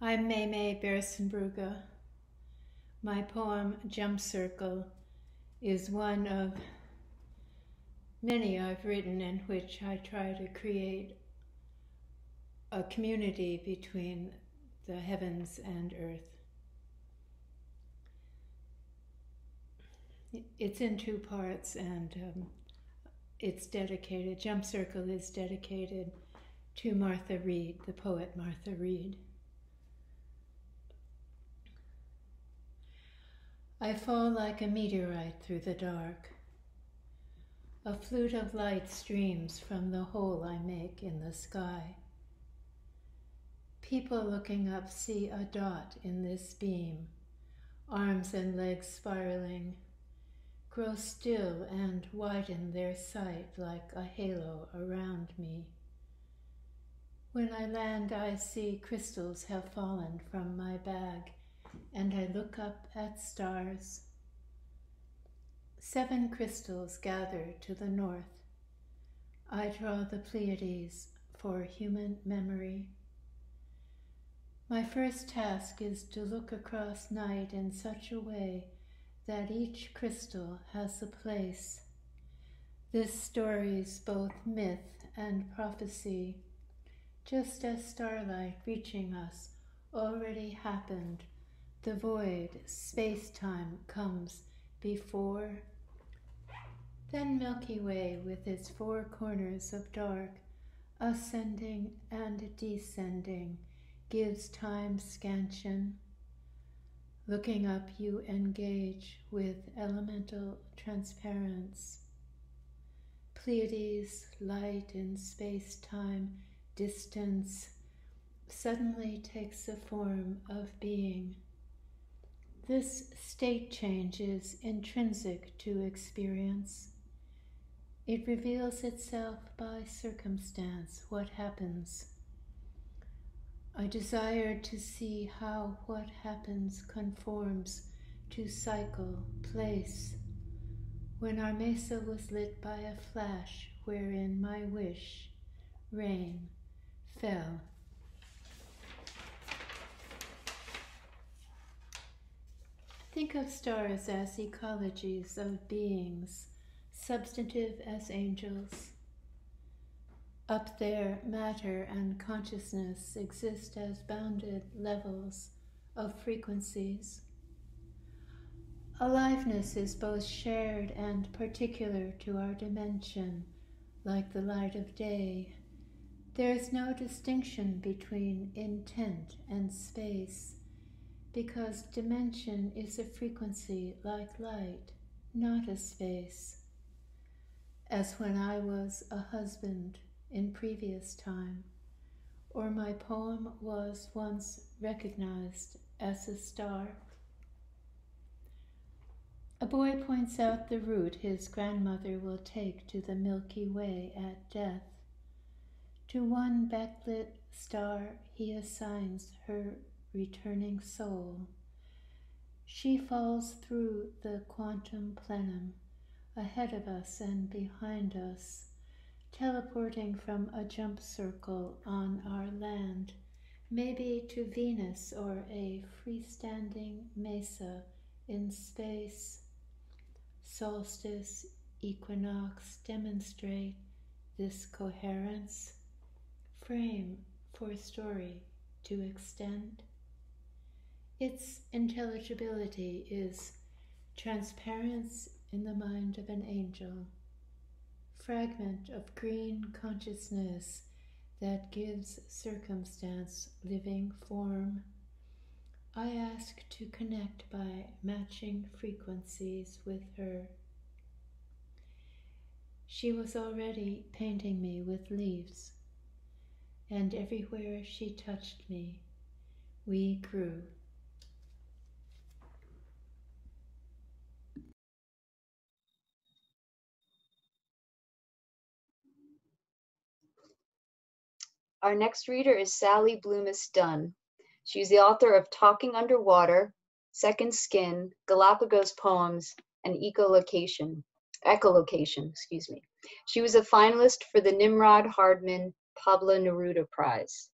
I'm Meme Bersenbrugge. My poem, Jump Circle, is one of many I've written in which I try to create a community between the heavens and earth. It's in two parts, and it's dedicated, Jump Circle is dedicated to Martha Reed, the poet Martha Reed. I fall like a meteorite through the dark. A flute of light streams from the hole I make in the sky. People looking up see a dot in this beam, arms and legs spiraling, grow still and widen their sight like a halo around me. When I land, I see crystals have fallen from my bag, and I look up at stars. 7 crystals gather to the north. I draw the Pleiades for human memory. My first task is to look across night in such a way that each crystal has a place. This story's both myth and prophecy, just as starlight reaching us already happened. The void, space-time, comes before. Then Milky Way with its 4 corners of dark, ascending and descending, gives time scansion. Looking up, you engage with elemental transparence. Pleiades, light in space-time, distance, suddenly takes the form of being. This state change is intrinsic to experience. It reveals itself by circumstance, what happens. I desired to see how what happens conforms to cycle, place. When our mesa was lit by a flash wherein my wish, rain, fell. Think of stars as ecologies of beings, substantive as angels. Up there, matter and consciousness exist as bounded levels of frequencies. Aliveness is both shared and particular to our dimension, like the light of day. There is no distinction between intent and space, because dimension is a frequency like light, not a space. As when I was a husband in previous time, or my poem was once recognized as a star. A boy points out the route his grandmother will take to the Milky Way at death. To one backlit star he assigns her returning soul. She falls through the quantum plenum, ahead of us and behind us, teleporting from a jump circle on our land, maybe to Venus or a freestanding mesa in space. Solstice, equinox demonstrate this coherence, frame for story to extend. Its intelligibility is transparence in the mind of an angel, fragment of green consciousness that gives circumstance living form. I ask to connect by matching frequencies with her. She was already painting me with leaves, and everywhere she touched me, we grew. Our next reader is Sally Bloomis Dunn. She's the author of Talking Underwater, Second Skin, Galapagos Poems, and Echolocation. She was a finalist for the Nimrod Hardman Pablo Neruda Prize.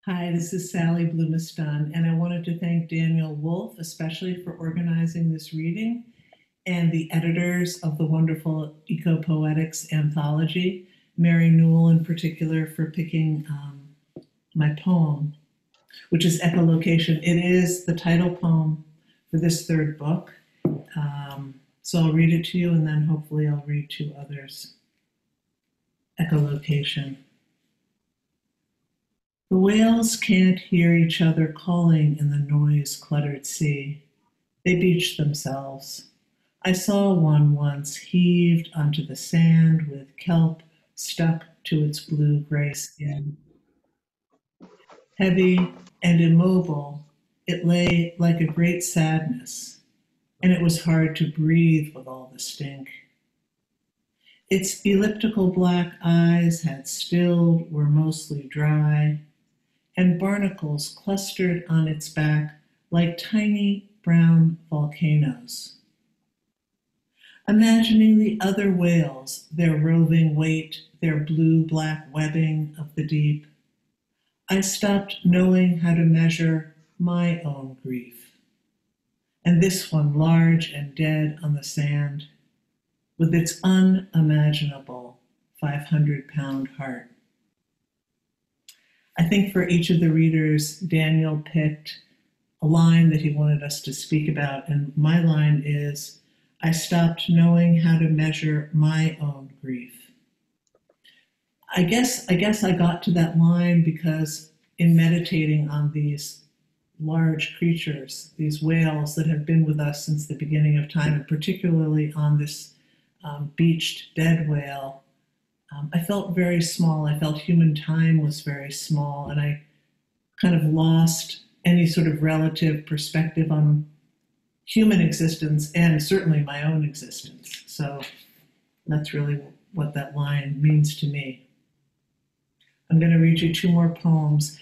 Hi, this is Sally Blumistone, and I wanted to thank Daniel Wolf, especially for organizing this reading, and the editors of the wonderful Eco-Poetics anthology, Mary Newell in particular, for picking my poem, which is Echolocation. It is the title poem for this third book. So I'll read it to you, and then hopefully I'll read to others. Echolocation. The whales can't hear each other calling in the noise-cluttered sea. They beach themselves. I saw one once heaved onto the sand with kelp stuck to its blue-gray skin. Heavy and immobile, it lay like a great sadness, and it was hard to breathe with all the stink. Its elliptical black eyes had stilled, were mostly dry, and barnacles clustered on its back like tiny brown volcanoes. Imagining the other whales, their roving weight, their blue-black webbing of the deep, I stopped knowing how to measure my own grief. And this one, large and dead on the sand, with its unimaginable 500-pound heart. I think for each of the readers, Daniel picked a line that he wanted us to speak about, and my line is, I stopped knowing how to measure my own grief. I guess I got to that line because in meditating on these large creatures, these whales that have been with us since the beginning of time, and particularly on this beached dead whale, I felt very small. I felt human time was very small, and I kind of lost any sort of relative perspective on human existence and certainly my own existence. So that's really what that line means to me. I'm going to read you two more poems.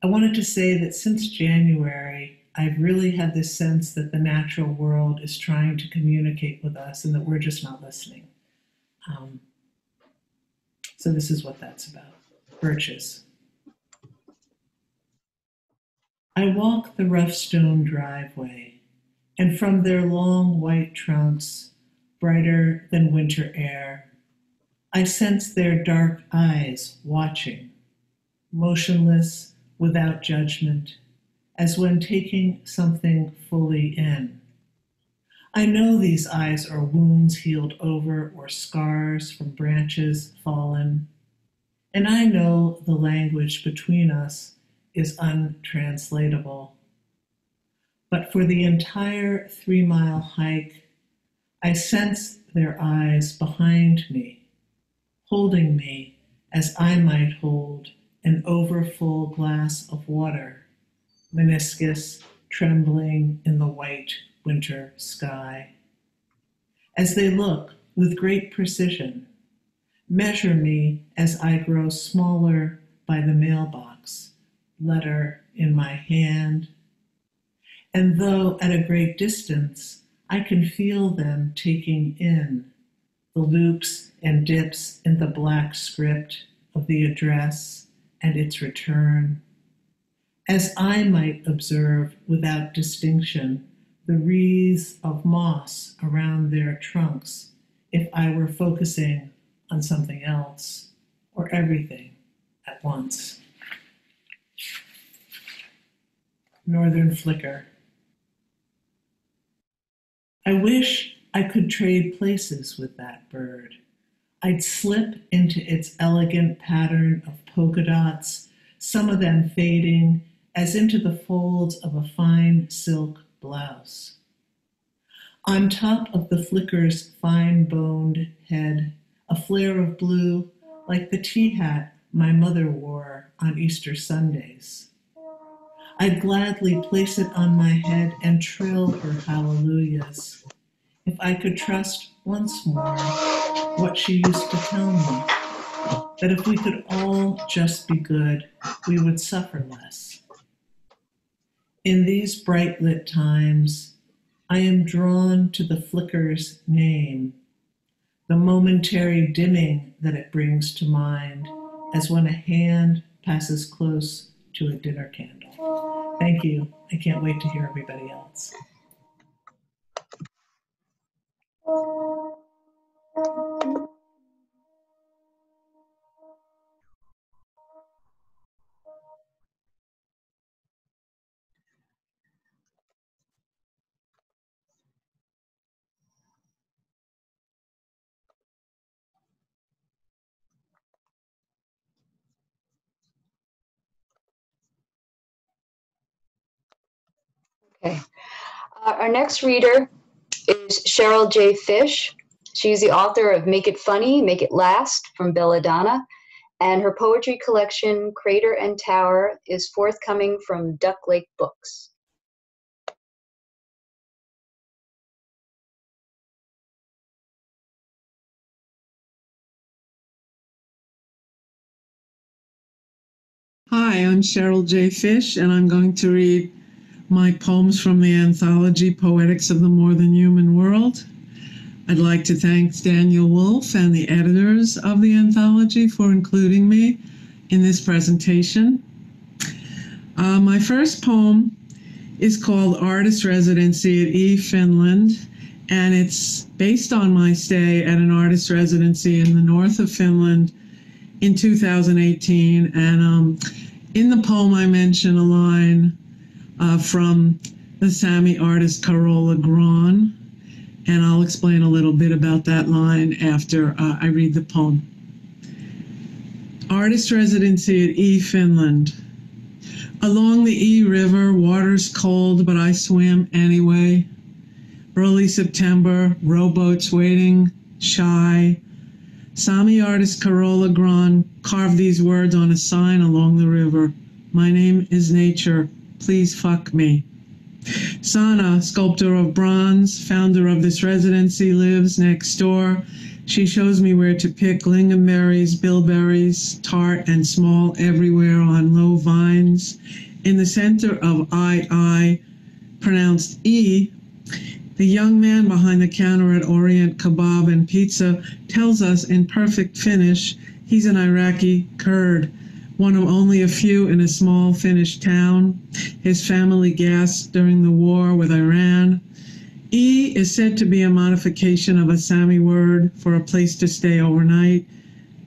I wanted to say that since January, I've really had this sense that the natural world is trying to communicate with us and that we're just not listening. So this is what that's about. Birches. I walk the rough stone driveway, and from their long white trunks, brighter than winter air, I sense their dark eyes watching, motionless, without judgment, as when taking something fully in. I know these eyes are wounds healed over or scars from branches fallen, and I know the language between us is untranslatable. But for the entire 3-mile hike, I sense their eyes behind me, holding me as I might hold an overfull glass of water, meniscus trembling in the white winter sky. As they look with great precision, measure me as I grow smaller by the mailbox, letter in my hand. And though at a great distance, I can feel them taking in the loops and dips in the black script of the address and its return, as I might observe without distinction the wreaths of moss around their trunks if I were focusing on something else or everything at once. Northern Flicker. I wish I could trade places with that bird. I'd slip into its elegant pattern of polka dots, some of them fading as into the folds of a fine silk blouse. On top of the flicker's fine-boned head, a flare of blue like the tea hat my mother wore on Easter Sundays. I'd gladly place it on my head and trill her hallelujahs if I could trust once more what she used to tell me, that if we could all just be good, we would suffer less. In these bright lit times, I am drawn to the flicker's name, the momentary dimming that it brings to mind, as when a hand passes close to a dinner candle. Thank you. I can't wait to hear everybody else. Okay. Our next reader is Cheryl J. Fish. She's the author of Make It Funny, Make It Last from Belladonna, and her poetry collection, Crater and Tower, is forthcoming from Duck Lake Books. Hi, I'm Cheryl J. Fish, and I'm going to read my poems from the anthology Poetics of the More Than Human World. I'd like to thank Daniel Wolfe and the editors of the anthology for including me in this presentation. My first poem is called Artist Residency at E. Finland, and it's based on my stay at an artist residency in the north of Finland in 2018. And in the poem, I mention a line from the Sami artist Carola Gran, and I'll explain a little bit about that line after I read the poem. Artist Residency at E. Finland. Along the E River, water's cold, but I swim anyway. Early September, rowboats waiting, shy. Sami artist Carola Gran carved these words on a sign along the river. My name is nature, please fuck me. Sana, sculptor of bronze, founder of this residency, lives next door. She shows me where to pick lingonberries, bilberries, tart and small everywhere on low vines. In the center of I, pronounced E, the young man behind the counter at Orient Kebab and Pizza tells us in perfect Finnish he's an Iraqi Kurd, one of only a few in a small Finnish town. His family gasped during the war with Iran. E is said to be a modification of a Sami word for a place to stay overnight.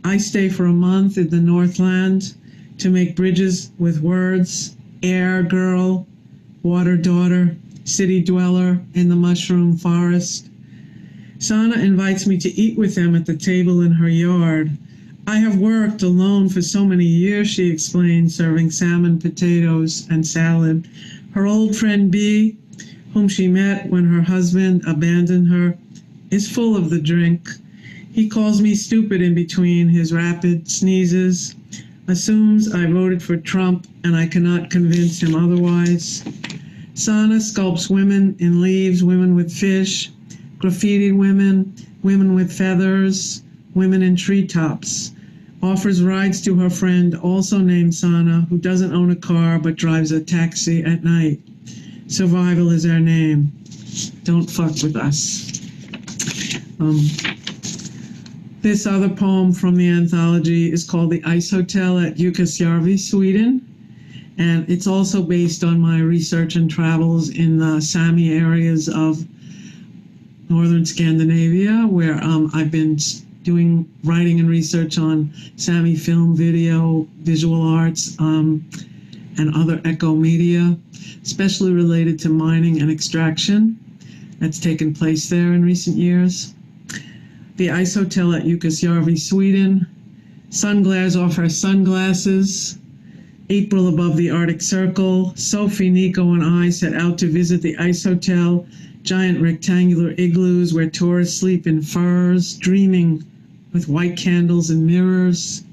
I stay for a month in the Northland to make bridges with words. Air girl, water daughter, city dweller in the mushroom forest. Sana invites me to eat with them at the table in her yard. I have worked alone for so many years, she explained, serving salmon, potatoes, and salad. Her old friend B, whom she met when her husband abandoned her, is full of the drink. He calls me stupid in between his rapid sneezes, assumes I voted for Trump and I cannot convince him otherwise. Sana sculpts women in leaves, women with fish, graffiti women, women with feathers, women in treetops. Offers rides to her friend, also named Sana, who doesn't own a car but drives a taxi at night. Survival is our name. Don't fuck with us. This other poem from the anthology is called The Ice Hotel at Jukkasjärvi, Sweden. And it's also based on my research and travels in the Sami areas of northern Scandinavia, where I've been doing writing and research on Sami film, video, visual arts, and other eco media, especially related to mining and extraction that's taken place there in recent years. The Ice Hotel at Jukkasjärvi, Sweden. Sun glares off her sunglasses. April above the Arctic Circle. Sophie, Nico, and I set out to visit the Ice Hotel, giant rectangular igloos where tourists sleep in furs, dreaming with white candles and mirrors.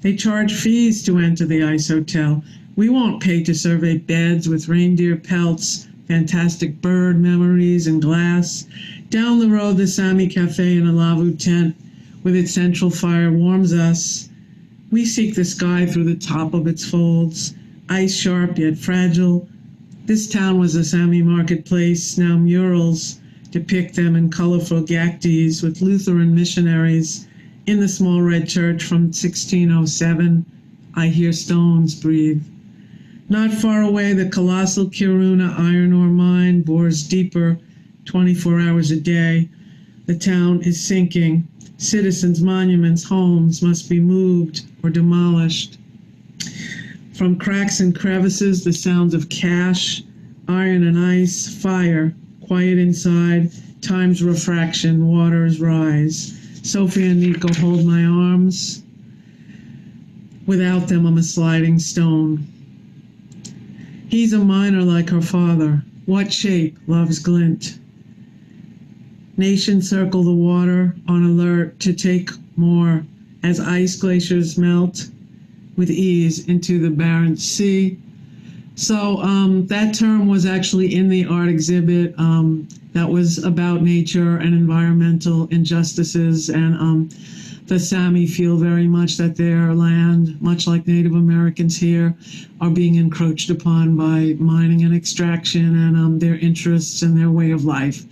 They charge fees to enter the Ice Hotel. We won't pay to survey beds with reindeer pelts, fantastic bird memories, and glass. Down the road, the Sami Cafe in a Lavu tent with its central fire warms us. We seek the sky through the top of its folds, ice sharp yet fragile. This town was a Sami marketplace. Now murals depict them in colorful gacties with Lutheran missionaries in the small red church from 1607. I hear stones breathe. Not far away, the colossal Kiruna iron ore mine bores deeper 24 hours a day. The town is sinking. Citizens' monuments, homes must be moved or demolished. From cracks and crevices, the sounds of cash, iron and ice, fire, quiet inside, time's refraction, waters rise. Sophie and Nico hold my arms. Without them, I'm a sliding stone. He's a miner like her father. What shape love's glint? Nations circle the water on alert to take more as ice glaciers melt with ease into the Barents Sea. So that term was actually in the art exhibit that was about nature and environmental injustices, and the Sami feel very much that their land, much like Native Americans here, are being encroached upon by mining and extraction, and their interests and their way of life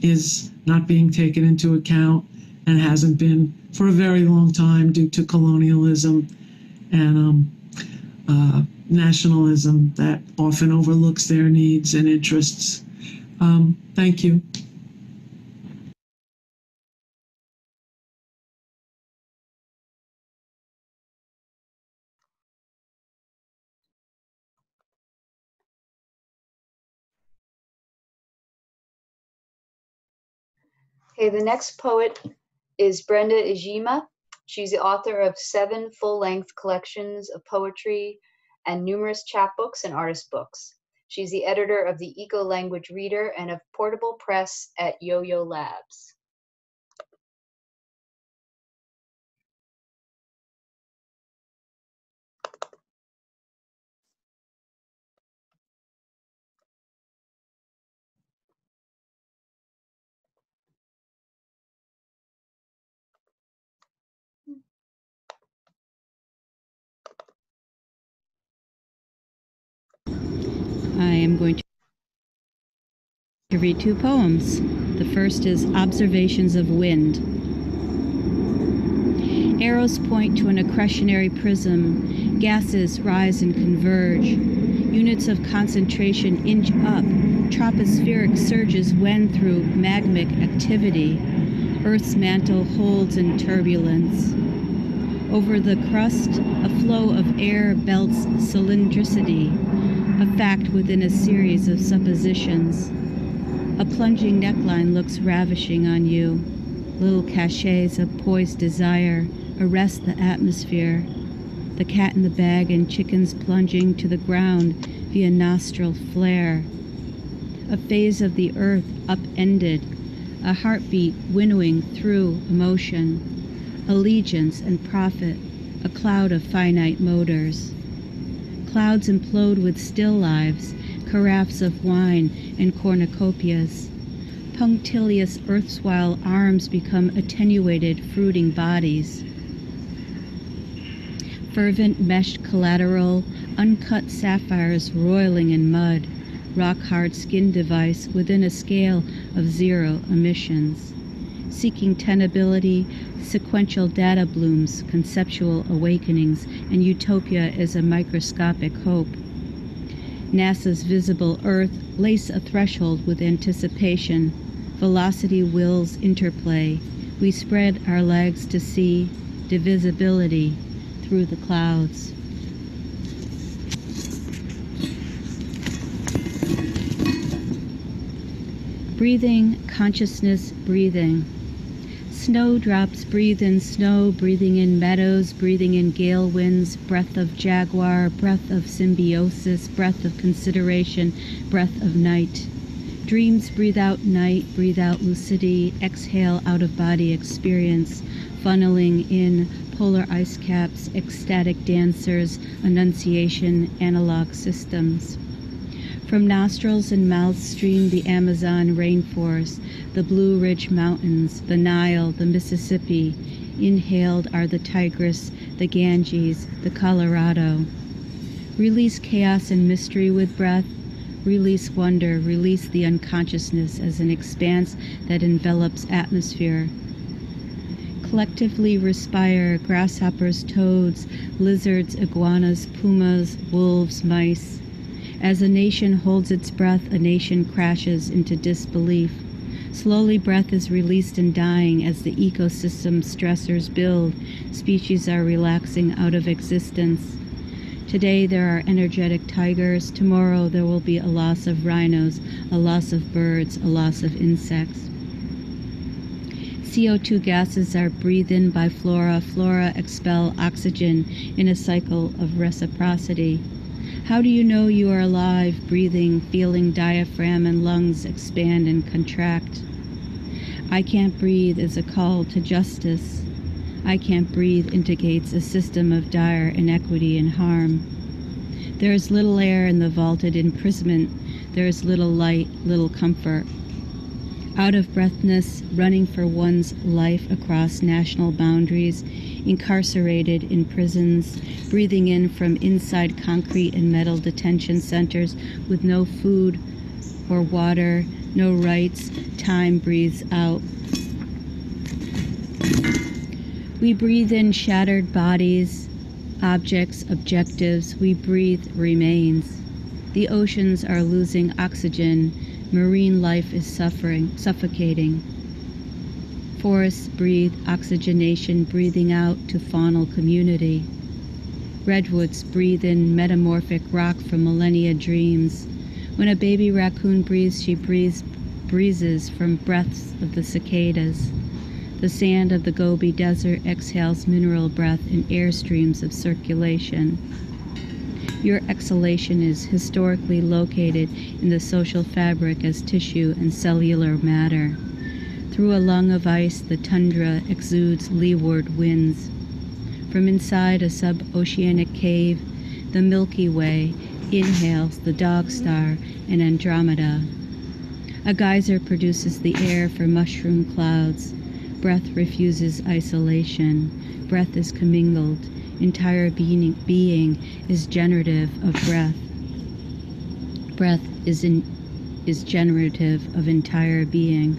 is not being taken into account and hasn't been for a very long time due to colonialism and nationalism that often overlooks their needs and interests. Thank you. Okay, the next poet is Brenda Ijima. She's the author of 7 full-length collections of poetry and numerous chapbooks and artist books. She's the editor of the Eco Language Reader and of Portable Press at Yo-Yo Labs. I am going to read 2 poems. The first is Observations of Wind. Arrows point to an accretionary prism. Gases rise and converge. Units of concentration inch up. Tropospheric surges wend through magmic activity. Earth's mantle holds in turbulence. Over the crust, a flow of air belts cylindricity, a fact within a series of suppositions. A plunging neckline looks ravishing on you. Little cachets of poised desire arrest the atmosphere. The cat in the bag and chickens plunging to the ground via nostril flare. A phase of the earth upended, a heartbeat winnowing through emotion. Allegiance and profit, a cloud of finite motors. Clouds implode with still lives, carafes of wine and cornucopias. Punctilious erstwhile arms become attenuated, fruiting bodies. Fervent meshed collateral, uncut sapphires roiling in mud, rock-hard skin device within a scale of 0 emissions. Seeking tenability, sequential data blooms, conceptual awakenings, and utopia is a microscopic hope. NASA's visible Earth lace a threshold with anticipation. Velocity wills interplay. We spread our legs to see divisibility through the clouds. Breathing, consciousness, breathing. Snowdrops breathe in snow, breathing in meadows, breathing in gale winds, breath of jaguar, breath of symbiosis, breath of consideration, breath of night. Dreams breathe out night, breathe out lucidity, exhale out-of-body experience, funneling in polar ice caps, ecstatic dancers, annunciation, analog systems. From nostrils and mouths stream the Amazon rainforest, the Blue Ridge Mountains, the Nile, the Mississippi. Inhaled are the Tigris, the Ganges, the Colorado. Release chaos and mystery with breath. Release wonder, release the unconsciousness as an expanse that envelops atmosphere. Collectively respire grasshoppers, toads, lizards, iguanas, pumas, wolves, mice. As a nation holds its breath, a nation crashes into disbelief. Slowly breath is released and dying as the ecosystem stressors build. Species are relaxing out of existence. Today there are energetic tigers. Tomorrow there will be a loss of rhinos, a loss of birds, a loss of insects. CO2 gases are breathed in by flora. Flora expel oxygen in a cycle of reciprocity. How do you know you are alive, breathing, feeling diaphragm and lungs expand and contract? I can't breathe is a call to justice. I can't breathe indicates a system of dire inequity and harm. There is little air in the vaulted imprisonment. There is little light, little comfort. Out of breathness, running for one's life across national boundaries, incarcerated in prisons, breathing in from inside concrete and metal detention centers with no food or water, no rights, time breathes out. We breathe in shattered bodies, objects, objectives. We breathe remains. The oceans are losing oxygen. Marine life is suffocating. Forests breathe oxygenation, breathing out to faunal community. Redwoods breathe in metamorphic rock from millennia dreams. When a baby raccoon breathes, she breathes breezes from breaths of the cicadas. The sand of the Gobi Desert exhales mineral breath in airstreams of circulation. Your exhalation is historically located in the social fabric as tissue and cellular matter. Through a lung of ice, the tundra exudes leeward winds. From inside a sub-oceanic cave, the Milky Way inhales the dog star and Andromeda. A geyser produces the air for mushroom clouds. Breath refuses isolation. Breath is commingled. Entire being is generative of breath. Breath is generative of entire being.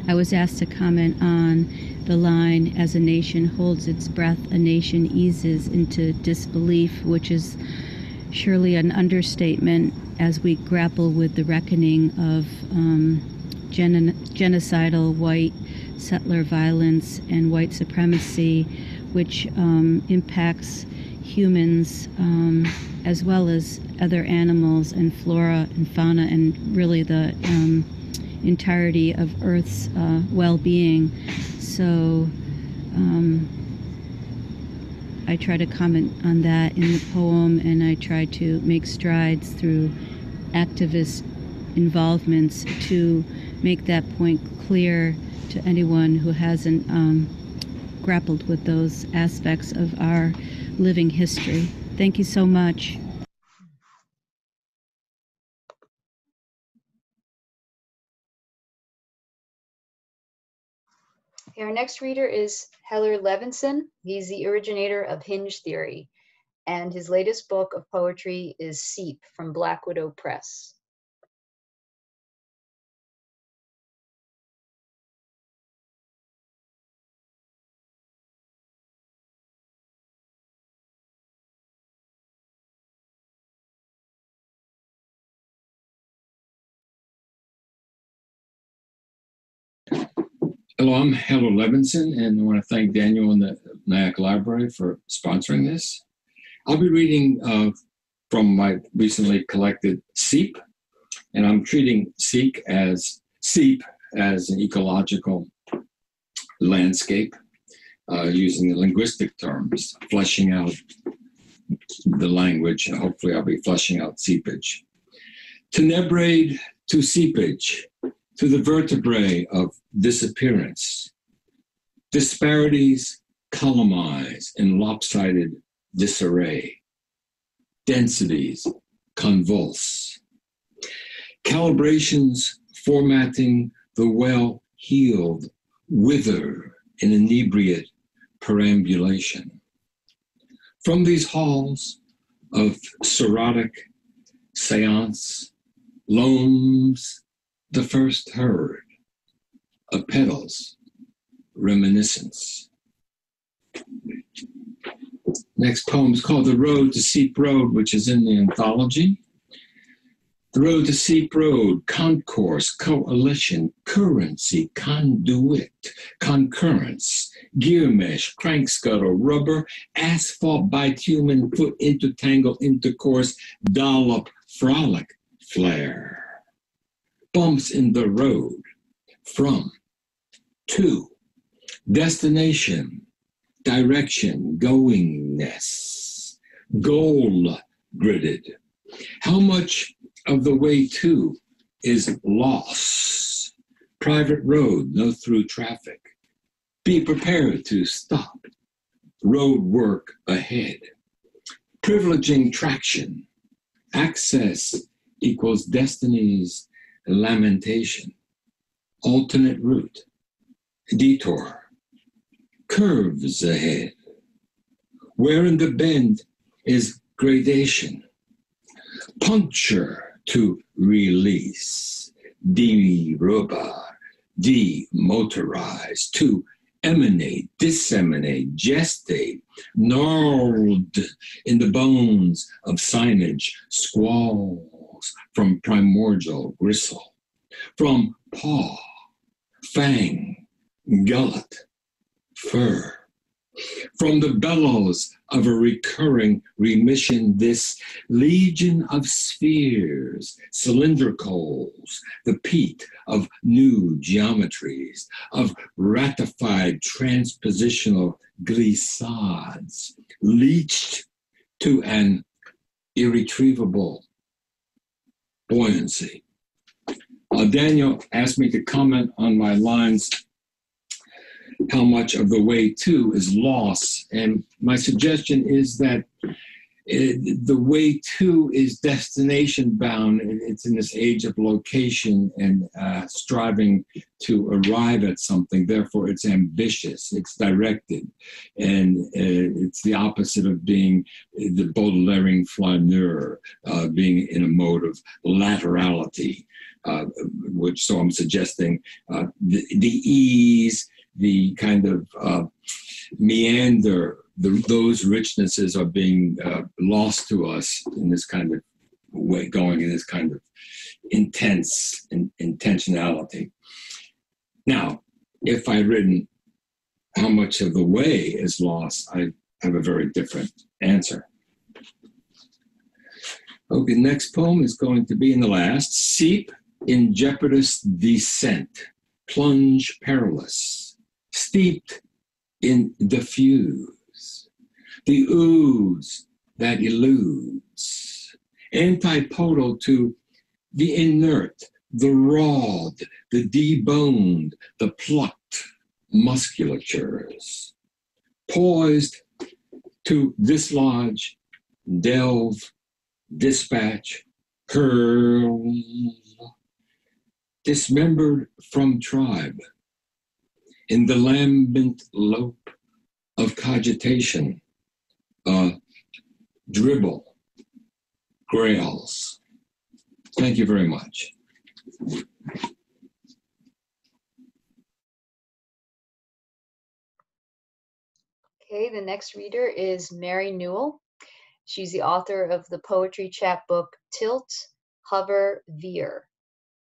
I was asked to comment on the line, as a nation holds its breath, a nation eases into disbelief, which is surely an understatement as we grapple with the reckoning of genocidal white settler violence and white supremacy, which impacts humans as well as other animals and flora and fauna and really the entirety of Earth's well-being. So I try to comment on that in the poem, and I try to make strides through activist involvements to make that point clear to anyone who hasn't grappled with those aspects of our living history. Thank you so much. Okay, our next reader is Heller Levinson. He's the originator of Hinge Theory, and his latest book of poetry is Seep from Black Widow Press. Hello, I'm Heller Levinson, and I want to thank Daniel and the Nyack Library for sponsoring this. I'll be reading from my recently collected Seep, and I'm treating Seep as an ecological landscape using the linguistic terms, fleshing out the language. Hopefully I'll be fleshing out seepage. Tenebrae to seepage, to the vertebrae of disappearance. Disparities columnize in lopsided disarray. Densities convulse. Calibrations formatting the well-heeled wither in inebriate perambulation. From these halls of cirrhotic seance, loams, the first herd, of petals, reminiscence. Next poem is called The Road to Seep Road, which is in the anthology. The Road to Seep Road, concourse, coalition, currency, conduit, concurrence, gear mesh, crank scuttle, rubber, asphalt, bitumen, foot intertangle, intercourse, dollop, frolic, flare. Bumps in the road, from, to, destination, direction, goingness, goal gridded. How much of the way to is loss? Private road, no through traffic. Be prepared to stop. Road work ahead. Privileging traction. Access equals destiny's lamentation. Alternate route. Detour. Curves ahead. Where in the bend is gradation. Puncture to release. Deroba, demotorize. To emanate, disseminate, gestate. Gnarled in the bones of signage. Squalls from primordial gristle. From paw, fang, gullet, fur. From the bellows of a recurring remission, this legion of spheres, cylindricals, the peat of new geometries, of ratified transpositional glissades, leached to an irretrievable buoyancy. Daniel asked me to comment on my lines, how much of the way to is loss. And my suggestion is that the way to is destination bound. It's in this age of location and striving to arrive at something. Therefore, it's ambitious, it's directed. And it's the opposite of being the Baudelaire flaneur, being in a mode of laterality, which, so I'm suggesting the ease, the kind of meander, those richnesses are being lost to us in this kind of way, going in this kind of intense intentionality. Now, if I'd written how much of the way is lost, I have a very different answer. Okay, next poem is going to be in the last. Seep in jeopardous descent, plunge perilous, steeped in diffuse, the ooze that eludes, antipodal to the inert, the rawed, the deboned, the plucked musculatures, poised to dislodge, delve, dispatch, hurl, dismembered from tribe, in the lambent lope of cogitation, dribble, grails. Thank you very much. Okay, the next reader is Mary Newell. She's the author of the poetry chapbook Tilt, Hover, Veer,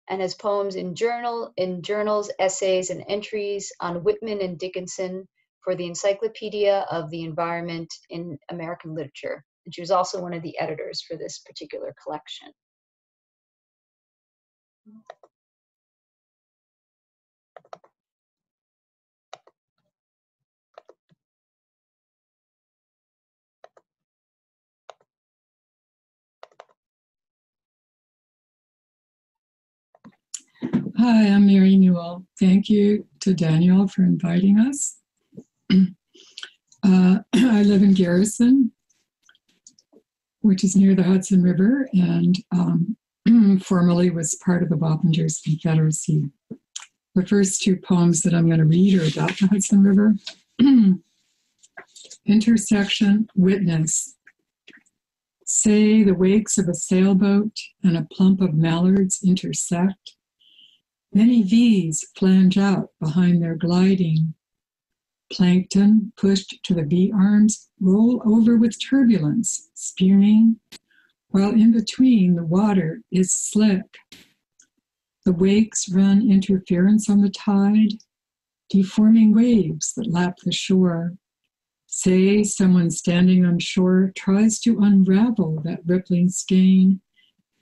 and has poems in journals, essays, and entries on Whitman and Dickinson for the Encyclopedia of the Environment in American Literature. And she was also one of the editors for this particular collection. Hi, I'm Mary Newell. Thank you to Daniel for inviting us. I live in Garrison, which is near the Hudson River, and formerly was part of the Wappingers Confederacy. The first two poems that I'm going to read are about the Hudson River. Intersection, witness. Say the wakes of a sailboat and a plump of mallards intersect. Many V's flange out behind their gliding. Plankton, pushed to the V arms, roll over with turbulence, spewing, while in between the water is slick. The wakes run interference on the tide, deforming waves that lap the shore. Say someone standing on shore tries to unravel that rippling skein,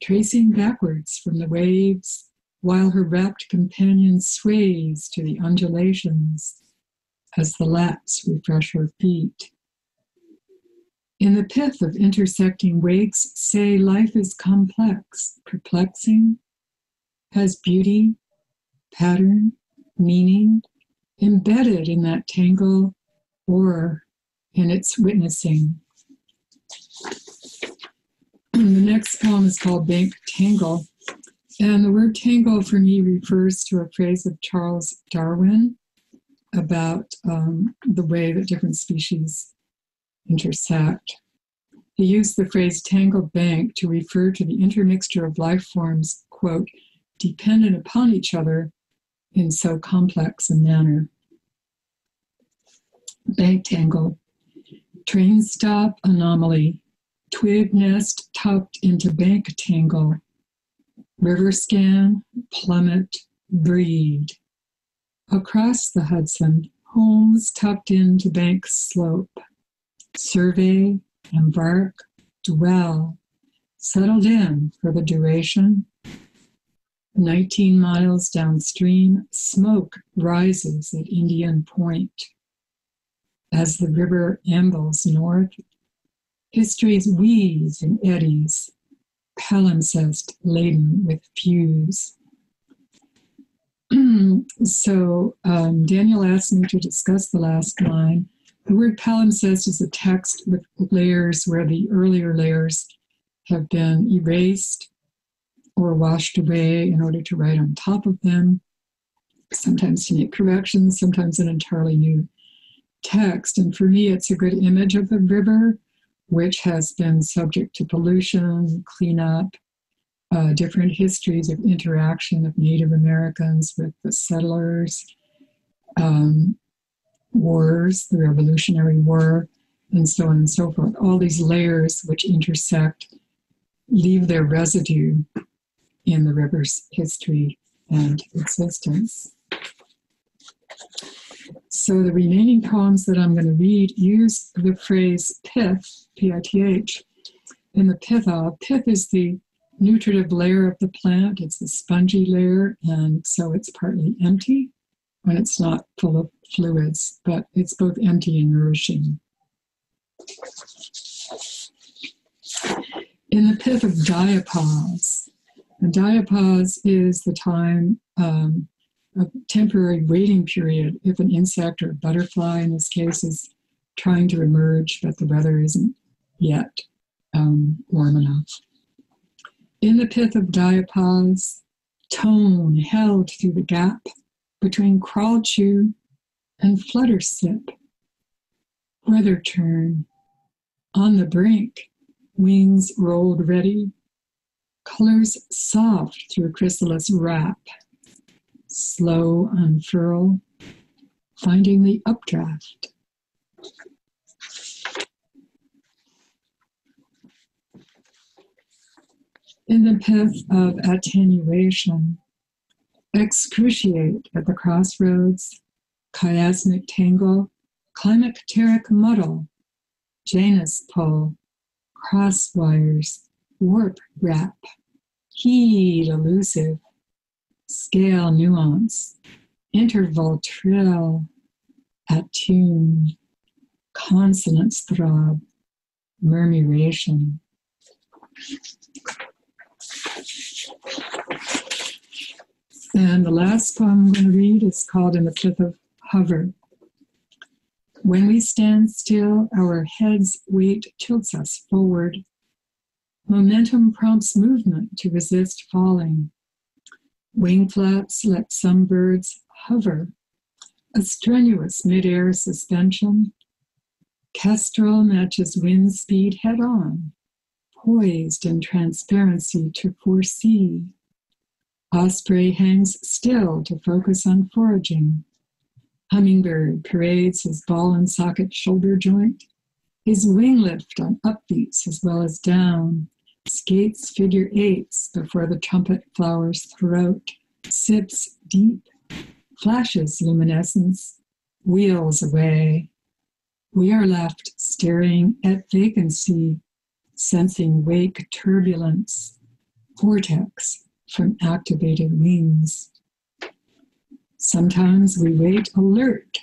tracing backwards from the waves, while her rapt companion sways to the undulations as the laps refresh her feet. In the pith of intersecting wakes, say life is complex, perplexing, has beauty, pattern, meaning, embedded in that tangle or in its witnessing. The next poem is called Bank Tangle. And the word tangle for me refers to a phrase of Charles Darwin about the way that different species intersect. He used the phrase tangled bank to refer to the intermixture of life forms, quote, dependent upon each other in so complex a manner. Bank tangle. Train stop anomaly. Twig nest tucked into bank tangle. River scan, plummet, breed. Across the Hudson, homes tucked into bank slope. Survey, embark, dwell, settled in for the duration. 19 miles downstream, smoke rises at Indian Point. As the river ambles north, history's wheeze and eddies, palimpsest laden with fuse. So Daniel asked me to discuss the last line. The word palimpsest is a text with layers where the earlier layers have been erased or washed away in order to write on top of them, sometimes to make corrections, sometimes an entirely new text. And for me, it's a good image of the river, which has been subject to pollution, cleanup, different histories of interaction of Native Americans with the settlers, wars, the Revolutionary War, and so on and so forth. All these layers which intersect leave their residue in the river's history and existence. So the remaining poems that I'm going to read use the phrase pith, P-I-T-H, in the pitha. Pith is the nutritive layer of the plant. It's the spongy layer, and so it's partly empty when it's not full of fluids, but it's both empty and nourishing. In the pith of diapause, a diapause is the time, a temporary waiting period if an insect or a butterfly, in this case, is trying to emerge, but the weather isn't yet warm enough. In the pith of diapause, tone held through the gap between crawl chew and flutter sip. Weather turn, on the brink, wings rolled ready, colors soft through chrysalis wrap, slow unfurl, finding the updraft. In the pith of attenuation, excruciate at the crossroads, chiasmic tangle, climacteric muddle, Janus pull, cross wires, warp wrap, heed elusive, scale nuance, interval trill, attune, consonance throb, murmuration. And the last poem I'm going to read is called In the Pith of Hover. When we stand still, our head's weight tilts us forward. Momentum prompts movement to resist falling. Wing flaps let some birds hover, a strenuous mid-air suspension. Kestrel matches wind speed head-on, poised in transparency to foresee. Osprey hangs still to focus on foraging. Hummingbird parades his ball and socket shoulder joint, his wing lift on upbeats as well as down, skates figure eights before the trumpet flower's throat, sips deep, flashes luminescence, wheels away. We are left staring at vacancy, sensing wake turbulence, vortex from activated wings. Sometimes we wait alert,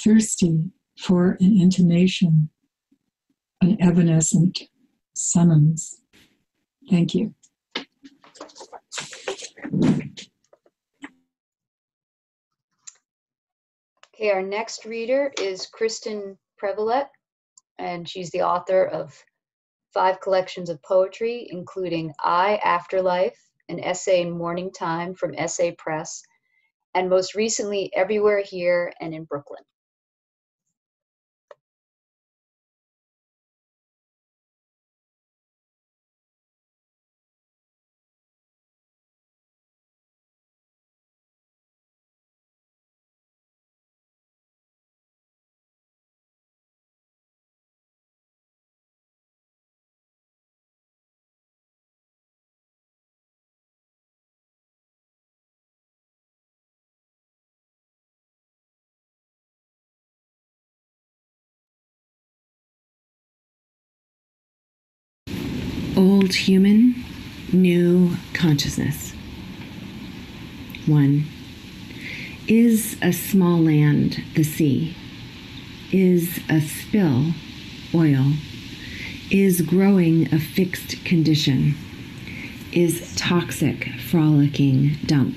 thirsty for an intimation, an evanescent summons. Thank you. Okay, our next reader is Kristen Prevelet, and she's the author of 5 collections of poetry, including I, Afterlife, an essay in Morning Time from Essay Press, and most recently, Everywhere Here and in Brooklyn. Old human, new consciousness. 1. Is a small land the sea? Is a spill oil? Is growing a fixed condition? Is toxic frolicking dump?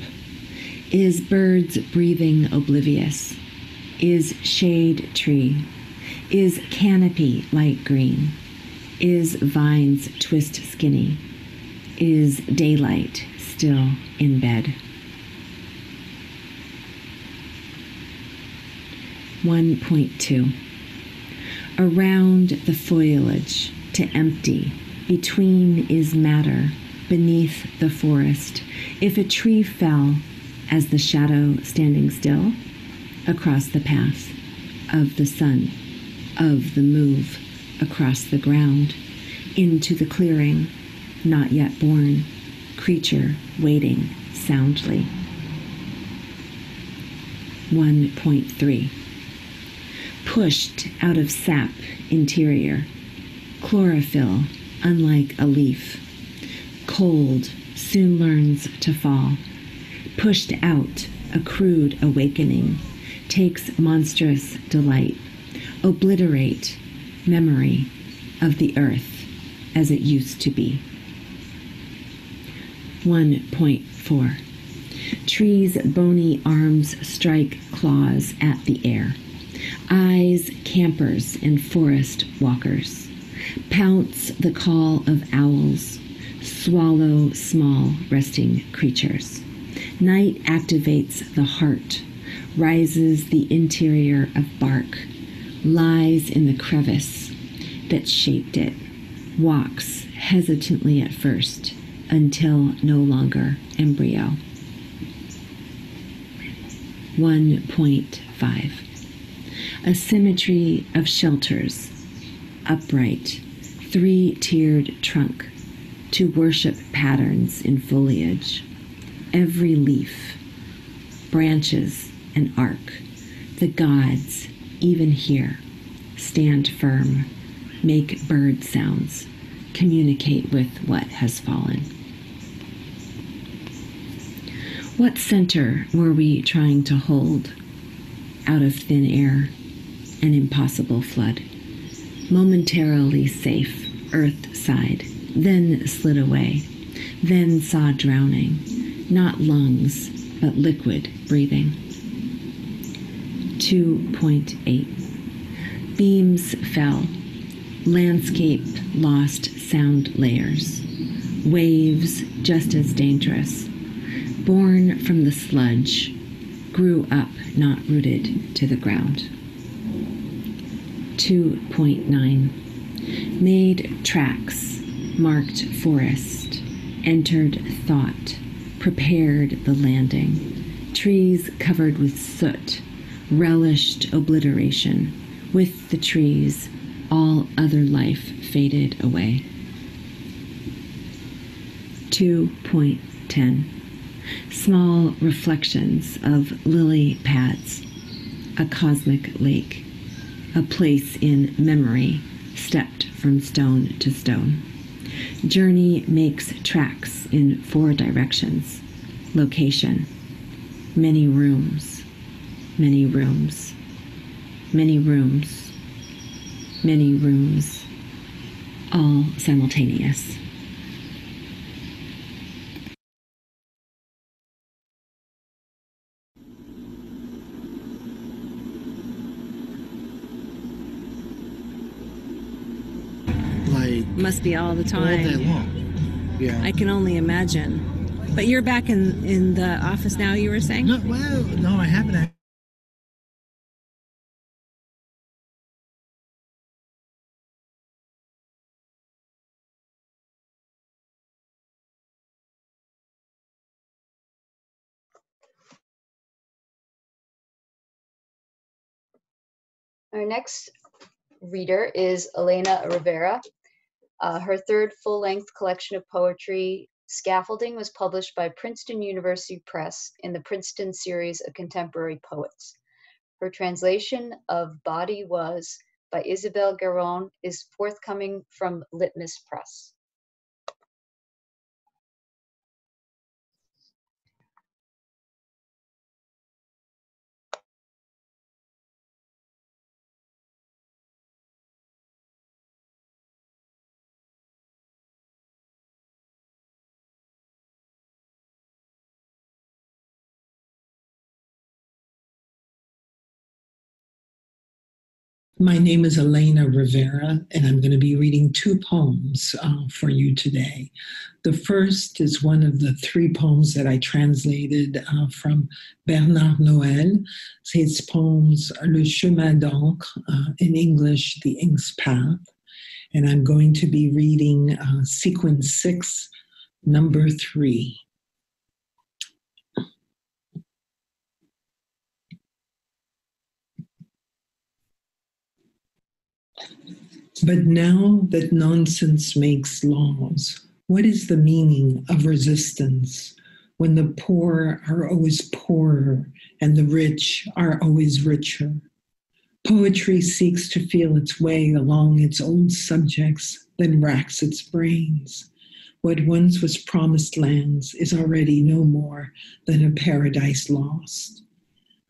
Is birds breathing oblivious? Is shade tree? Is canopy light green? Is vines twist skinny? Is daylight still in bed? 1.2. Around the foliage to empty, between is matter, beneath the forest. If a tree fell, as the shadow standing still, across the path of the sun, of the move, across the ground, into the clearing, not yet born, creature waiting soundly. 1.3. Pushed out of sap interior, chlorophyll unlike a leaf, cold soon learns to fall, pushed out a crude awakening, takes monstrous delight, obliterate memory of the earth as it used to be. 1.4. Trees' bony arms strike claws at the air. Eyes campers and forest walkers. Pounce the call of owls. Swallow small resting creatures. Night activates the heart. Rises the interior of bark. Lies in the crevice that shaped it, walks hesitantly at first until no longer embryo. 1.5. A symmetry of shelters, upright, 3-tiered trunk, to worship patterns in foliage, every leaf, branches, and arc, the gods, even here, stand firm, make bird sounds, communicate with what has fallen. What center were we trying to hold? Out of thin air, an impossible flood. Momentarily safe, earth side, then slid away, then saw drowning, not lungs, but liquid breathing. 2.8. Beams fell. Landscape lost sound layers. Waves just as dangerous. Born from the sludge, grew up not rooted to the ground. 2.9. Made tracks marked forest, entered thought, prepared the landing. Trees covered with soot, relished obliteration. With the trees, all other life faded away. 2.10. Small reflections of lily pads, a cosmic lake, a place in memory, stepped from stone to stone. Journey makes tracks in 4 directions. Location, many rooms, many rooms, many rooms, many rooms, all simultaneous. Like Must be all the all day time. long. Yeah. I can only imagine. But you're back in the office now, you were saying? No, well, no, I haven't. Our next reader is Elena Rivera. Her third full-length collection of poetry, Scaffolding, was published by Princeton University Press in the Princeton series of contemporary poets. Her translation of Body Was by Isabelle Garon is forthcoming from Litmus Press. My name is Elena Rivera, and I'm going to be reading 2 poems for you today. The first is one of the 3 poems that I translated from Bernard Noël. His poems, Le Chemin d'Encre, in English, The Ink's Path. And I'm going to be reading sequence 6, number 3. But now that nonsense makes laws, what is the meaning of resistance when the poor are always poorer and the rich are always richer? Poetry seeks to feel its way along its old subjects, then racks its brains. What once was promised lands is already no more than a paradise lost.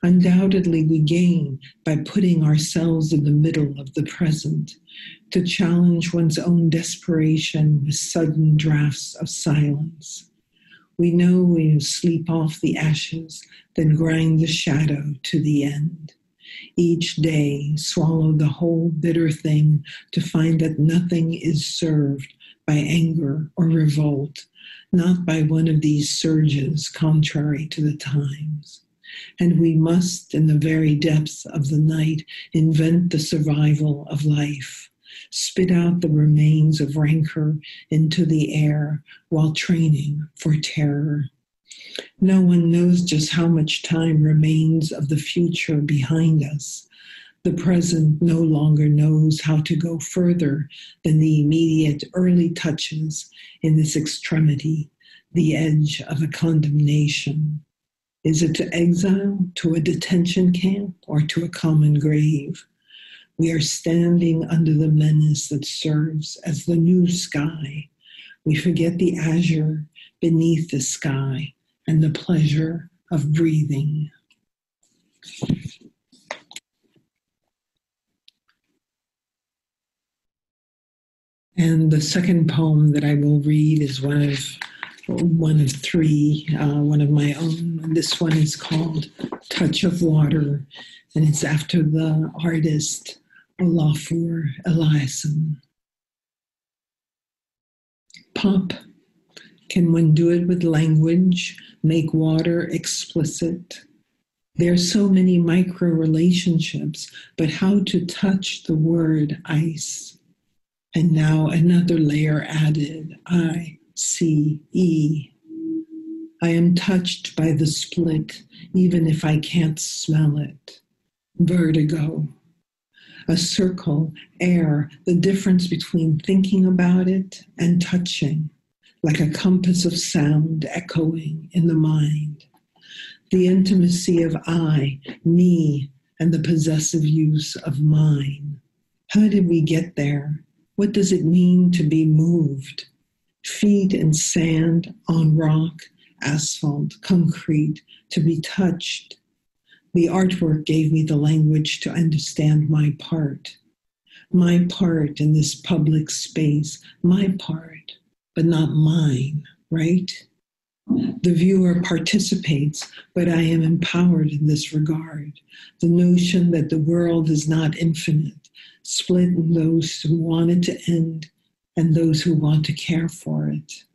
Undoubtedly, we gain by putting ourselves in the middle of the present, to challenge one's own desperation with sudden drafts of silence. We know we sleep off the ashes, then grind the shadow to the end. Each day, swallow the whole bitter thing to find that nothing is served by anger or revolt, not by one of these surges contrary to the times. And we must, in the very depths of the night, invent the survival of life, spit out the remains of rancor into the air while training for terror. No one knows just how much time remains of the future behind us. The present no longer knows how to go further than the immediate early touches in this extremity, the edge of a condemnation. Is it to exile, to a detention camp, or to a common grave? We are standing under the menace that serves as the new sky. We forget the azure beneath the sky and the pleasure of breathing. And the second poem that I will read is one of 3, one of my own. This one is called Touch of Water, and it's after the artist Olafur Eliasson. Pop, can one do it with language, make water explicit? There are so many micro relationships, but how to touch the word ice? And now another layer added, I, C, E. I am touched by the split, even if I can't smell it. Vertigo. A circle, air, the difference between thinking about it and touching, like a compass of sound echoing in the mind. The intimacy of I, me, and the possessive use of mine. How did we get there? What does it mean to be moved? Feet in sand, on rock, asphalt, concrete, to be touched. The artwork gave me the language to understand my part in this public space, my part, but not mine, right? The viewer participates, but I am empowered in this regard. The notion that the world is not infinite, split in those who want it to end and those who want to care for it.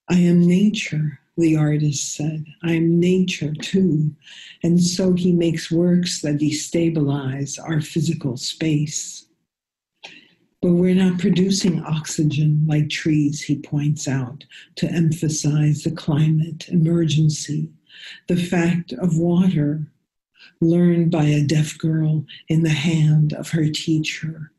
I am nature, the artist said. I am nature too. And so he makes works that destabilize our physical space. But we're not producing oxygen like trees, he points out, to emphasize the climate emergency, the fact of water, learned by a deaf girl in the hand of her teacher.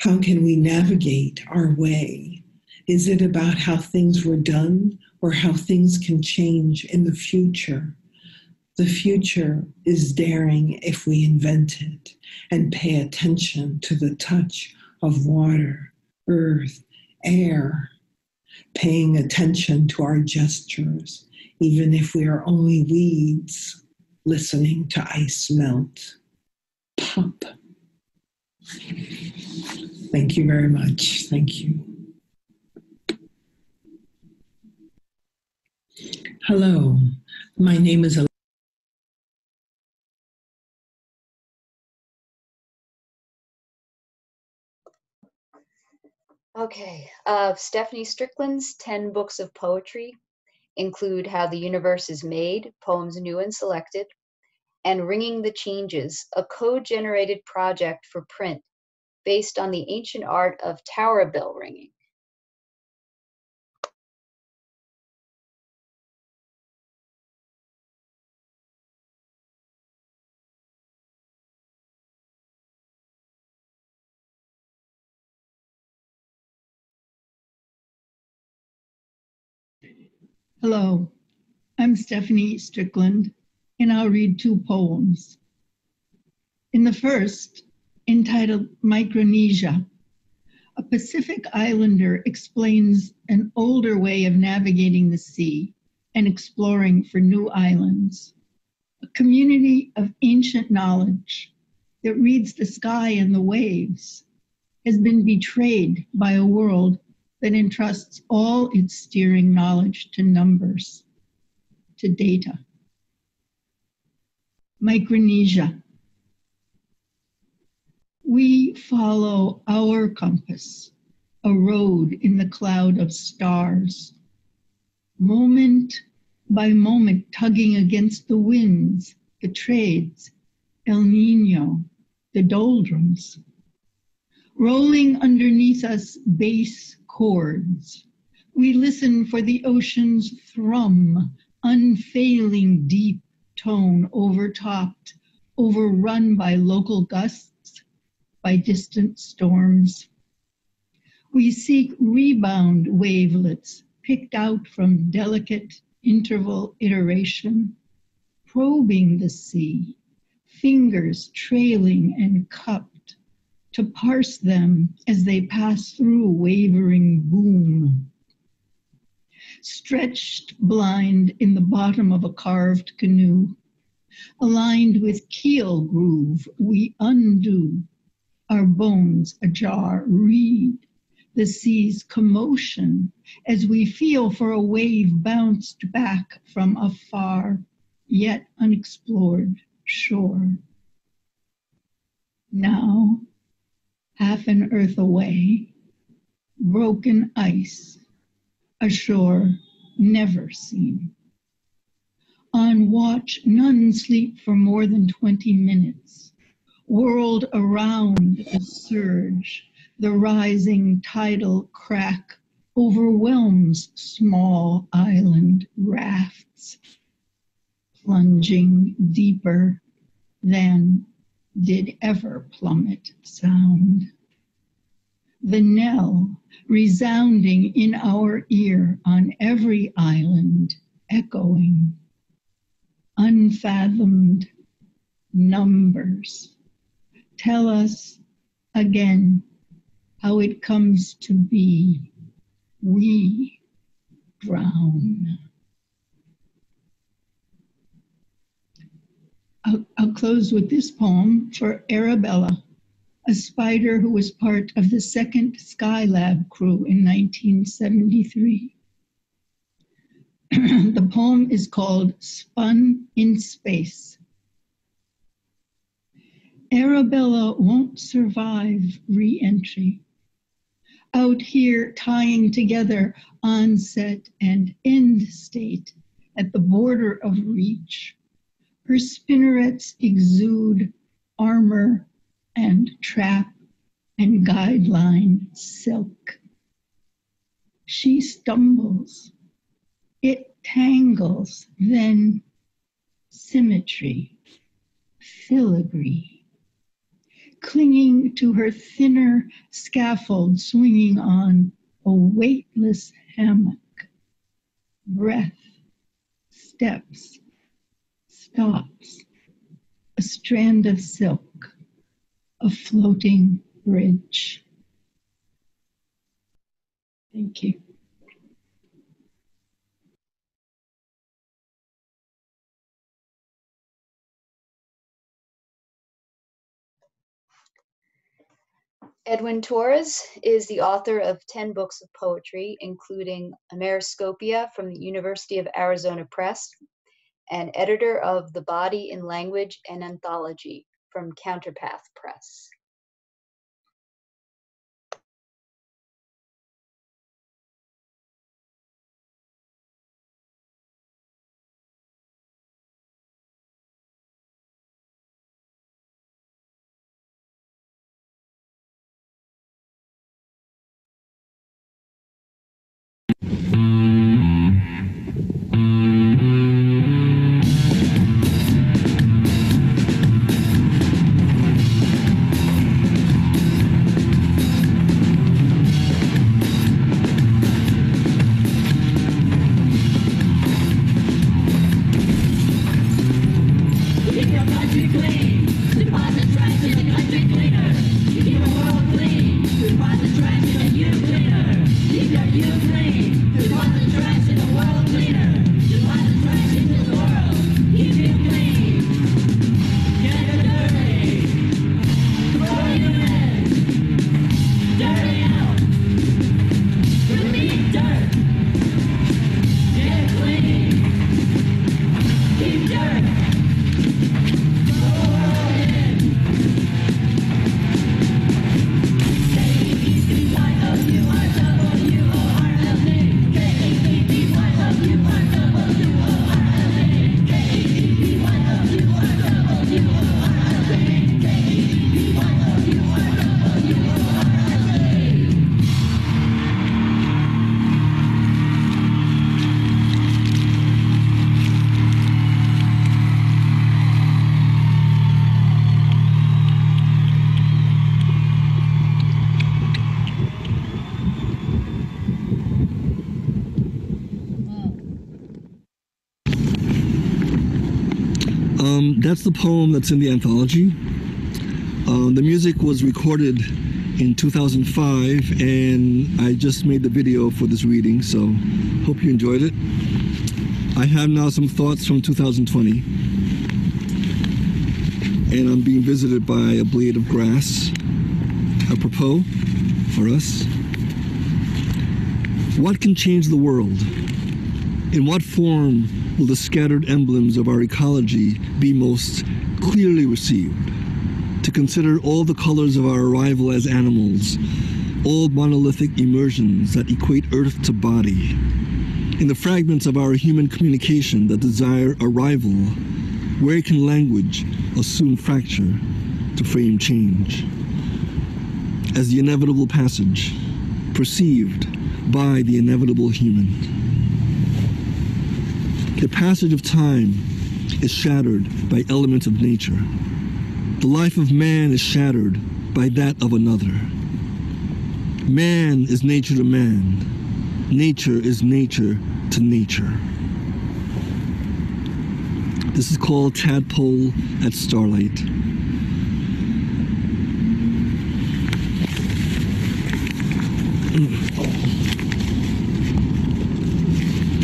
How can we navigate our way? Is it about how things were done or how things can change in the future? The future is daring if we invent it and pay attention to the touch of water, earth, air, paying attention to our gestures, even if we are only weeds, listening to ice melt. Pop. Thank you very much. Thank you. Hello, my name is Okay, Stephanie Strickland's 10 books of poetry include How the Universe is Made, Poems New and Selected, and Ringing the Changes, a code-generated project for print based on the ancient art of tower bell ringing. Hello, I'm Stephanie Strickland, and I'll read 2 poems. In the first, entitled Micronesia, a Pacific islander explains an older way of navigating the sea and exploring for new islands. A community of ancient knowledge that reads the sky and the waves has been betrayed by a world that entrusts all its steering knowledge to numbers, to data. Micronesia. We follow our compass, a road in the cloud of stars, moment by moment tugging against the winds, the trades, El Nino, the doldrums. Rolling underneath us bass chords, we listen for the ocean's thrum, unfailing deep tone overtopped, overrun by local gusts, by distant storms. We seek rebound wavelets picked out from delicate interval iteration, probing the sea, fingers trailing and cupped, to parse them as they pass through wavering boom. Stretched blind in the bottom of a carved canoe, aligned with keel groove, we undo, our bones ajar, read the sea's commotion as we feel for a wave bounced back from a far, yet unexplored shore. Now, half an earth away, broken ice, a shore never seen. On watch, none sleep for more than 20 minutes. Whirled around the surge, the rising tidal crack overwhelms small island rafts, plunging deeper than did ever plummet sound. The knell resounding in our ear on every island, echoing. Unfathomed numbers tell us again how it comes to be. We drown. I'll close with this poem for Arabella, a spider who was part of the second Skylab crew in 1973. The poem is called Spun in Space. Arabella won't survive re-entry. Out here tying together onset and end state at the border of reach, her spinnerets exude armor and trap and guideline silk. She stumbles. It tangles, then symmetry, filigree, clinging to her thinner scaffold, swinging on a weightless hammock. Breath, steps, stops, a strand of silk, a floating bridge. Thank you. Edwin Torres is the author of 10 books of poetry, including Ameriscopia from the University of Arizona Press, and editor of The Body in Language, an Anthology from Counterpath Press. That's the poem that's in the anthology. The music was recorded in 2005, and I just made the video for this reading, so hope you enjoyed it. I have now some thoughts from 2020, and I'm being visited by a blade of grass. Apropos for us. What can change the world? In what form will the scattered emblems of our ecology be most clearly received? To consider all the colors of our arrival as animals, all monolithic immersions that equate earth to body. In the fragments of our human communication that desire arrival, where can language assume fracture to frame change? As the inevitable passage, perceived by the inevitable human. The passage of time is shattered by elements of nature. The life of man is shattered by that of another. Man is nature to man. Nature is nature to nature. This is called Tadpole at Starlight.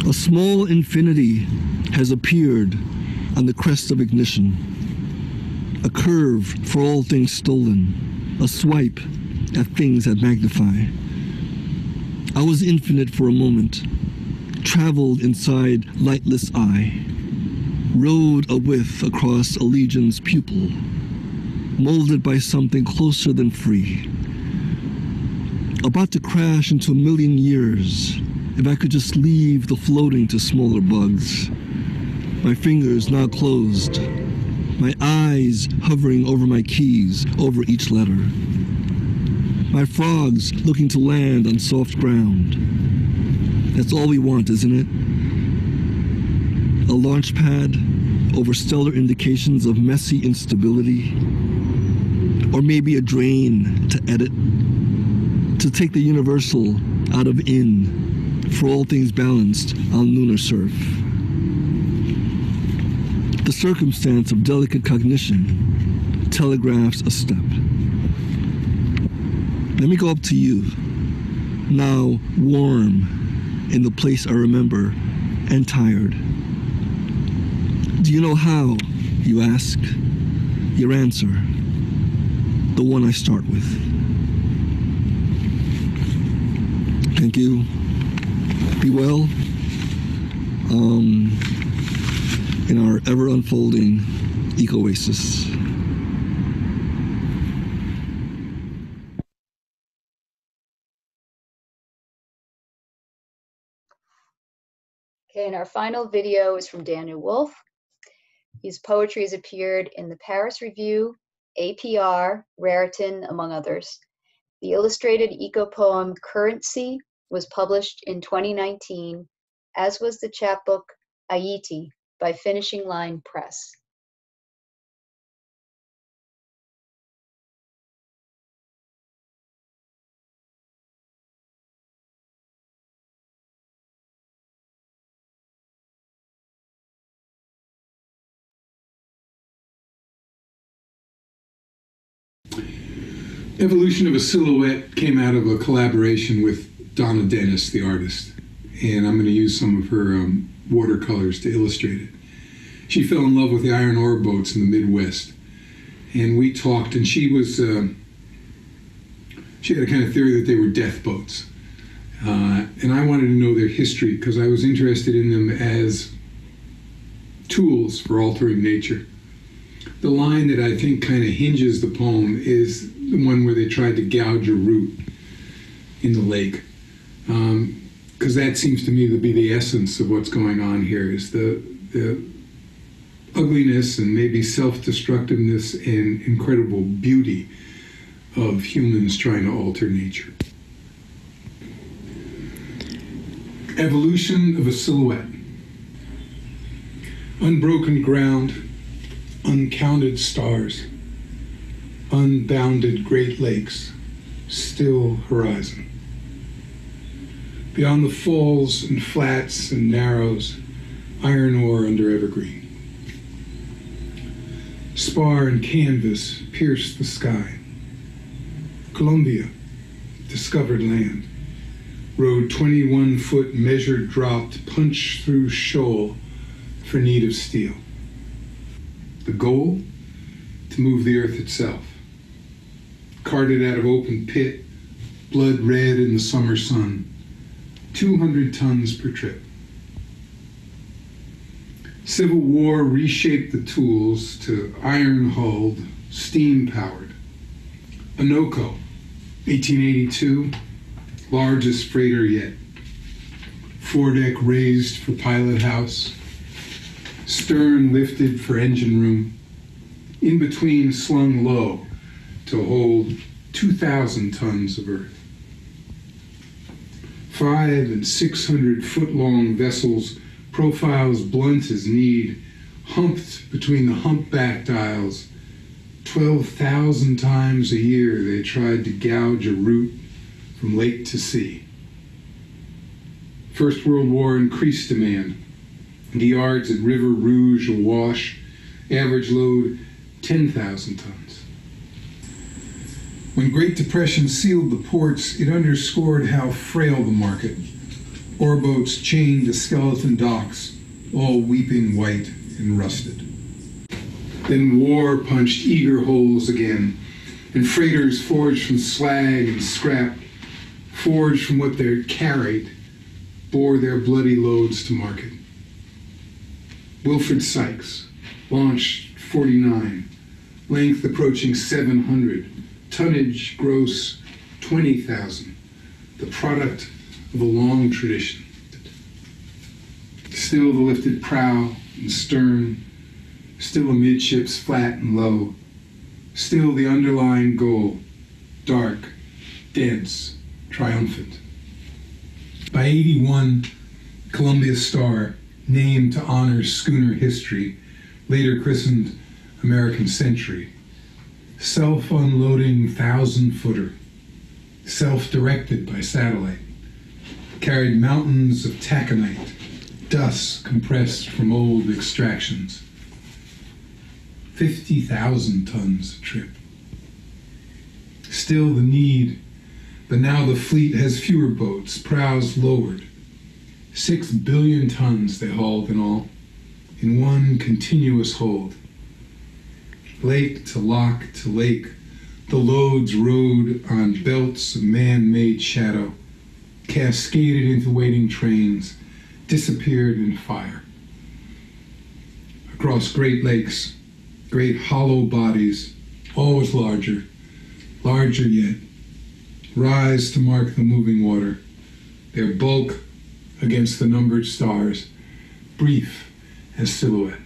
A small infinity has appeared on the crest of ignition. A curve for all things stolen, a swipe at things that magnify. I was infinite for a moment, traveled inside lightless eye, rode a width across a legion's pupil, molded by something closer than free. About to crash into a million years, if I could just leave the floating to smaller bugs. My fingers now closed, my eyes hovering over my keys, over each letter. My frogs looking to land on soft ground. That's all we want, isn't it? A launch pad over stellar indications of messy instability? Or maybe a drain to edit, to take the universal out of in, for all things balanced on lunar surf. The circumstance of delicate cognition telegraphs a step. Let me go up to you, now warm in the place I remember and tired. Do you know how, you ask? Your answer, the one I start with. Thank you. Be well. In our ever-unfolding eco-oasis. Okay, and our final video is from Daniel Wolfe. His poetry has appeared in the Paris Review, APR, Raritan, among others. The illustrated eco-poem Currency was published in 2019, as was the chapbook Haiti by Finishing Line Press. Evolution of a Silhouette came out of a collaboration with Donna Dennis, the artist, and I'm going to use some of her watercolors to illustrate it. She fell in love with the iron ore boats in the Midwest, and we talked, and she had a kind of theory that they were death boats, and I wanted to know their history because I was interested in them as tools for altering nature. The line that I think kind of hinges the poem is the one where they tried to gouge a root in the lake, because that seems to me to be the essence of what's going on here, is the ugliness and maybe self-destructiveness and incredible beauty of humans trying to alter nature. Evolution of a Silhouette. Unbroken ground, uncounted stars, unbounded Great Lakes, still horizon. Beyond the falls and flats and narrows, iron ore under evergreen. Spar and canvas pierce the sky. Colombia, discovered land. Road 21-foot measured dropped, punch through shoal for need of steel. The goal? To move the earth itself. Carted out of open pit, blood red in the summer sun. 200 tons per trip. Civil War reshaped the tools to iron-hulled, steam-powered. Anoco, 1882, largest freighter yet. foredeck raised for pilot house, stern lifted for engine room, in between slung low to hold 2,000 tons of earth. 500 and 600 foot long vessels, profiles blunt as need, humped between the humpbacked aisles. 12,000 times a year they tried to gouge a route from lake to sea. First World War increased demand. The yards at River Rouge awash, average load 10,000 tons. When Great Depression sealed the ports, it underscored how frail the market. Ore boats chained to skeleton docks, all weeping white and rusted. Then war punched eager holes again, and freighters forged from slag and scrap, forged from what they carried, bore their bloody loads to market. Wilfred Sykes, launched 49, length approaching 700, tonnage gross 20,000, the product of a long tradition. Still the lifted prow and stern, still amidships flat and low, still the underlying goal, dark, dense, triumphant. By 81, Columbia Star, named to honor schooner history, later christened American Century, self-unloading 1,000-footer, self-directed by satellite, carried mountains of taconite, dust compressed from old extractions. 50,000 tons a trip. Still the need, but now the fleet has fewer boats, prows lowered. 6 billion tons they hauled in all, in one continuous hold. Lake to lock to lake, the loads rode on belts of man-made shadow, cascaded into waiting trains, disappeared in fire. Across great lakes, great hollow bodies, always larger, larger yet, rise to mark the moving water, their bulk against the numbered stars, brief as silhouette.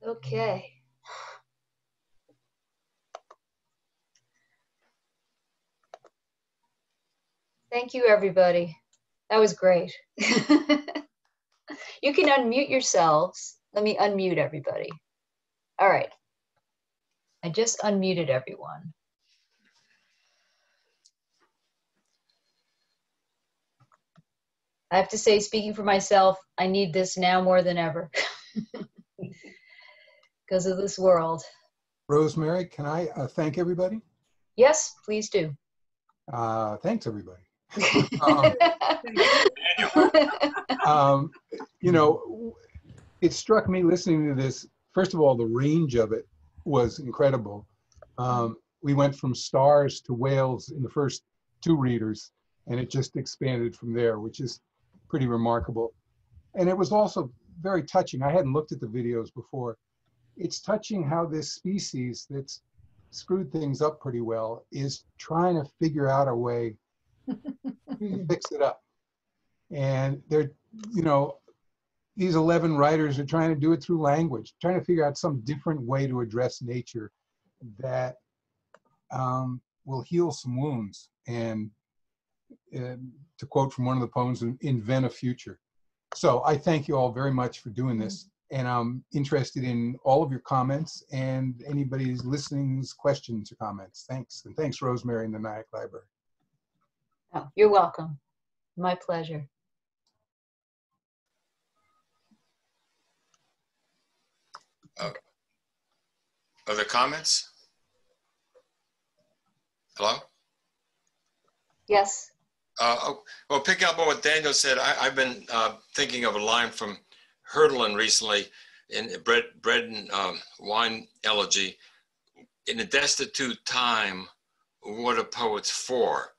Okay. Thank you, everybody. That was great. You can unmute yourselves. Let me unmute everybody. All right. I just unmuted everyone. I have to say, speaking for myself, I need this now more than ever because of this world. Rosemary, can I thank everybody? Yes, please do. Thanks, everybody. You know, it struck me listening to this, first of all, the range of it was incredible. We went from stars to whales in the first 2 readers, and it just expanded from there, which is pretty remarkable. And it was also very touching. I hadn't looked at the videos before. It's touching how this species that's screwed things up pretty well is trying to figure out a way to fix it up. And they're, you know, these 11 writers are trying to do it through language, trying to figure out some different way to address nature that will heal some wounds and to quote from one of the poems, invent a future. So I thank you all very much for doing this. And I'm interested in all of your comments and anybody's listening's questions or comments. Thanks. And thanks, Rosemary and the Nyack Library. Oh, you're welcome. My pleasure. Other comments? Hello? Yes. Well, picking up on what Daniel said, I've been thinking of a line from Hölderlin recently in Bread and Wine Elegy. in a destitute time, what are poets for?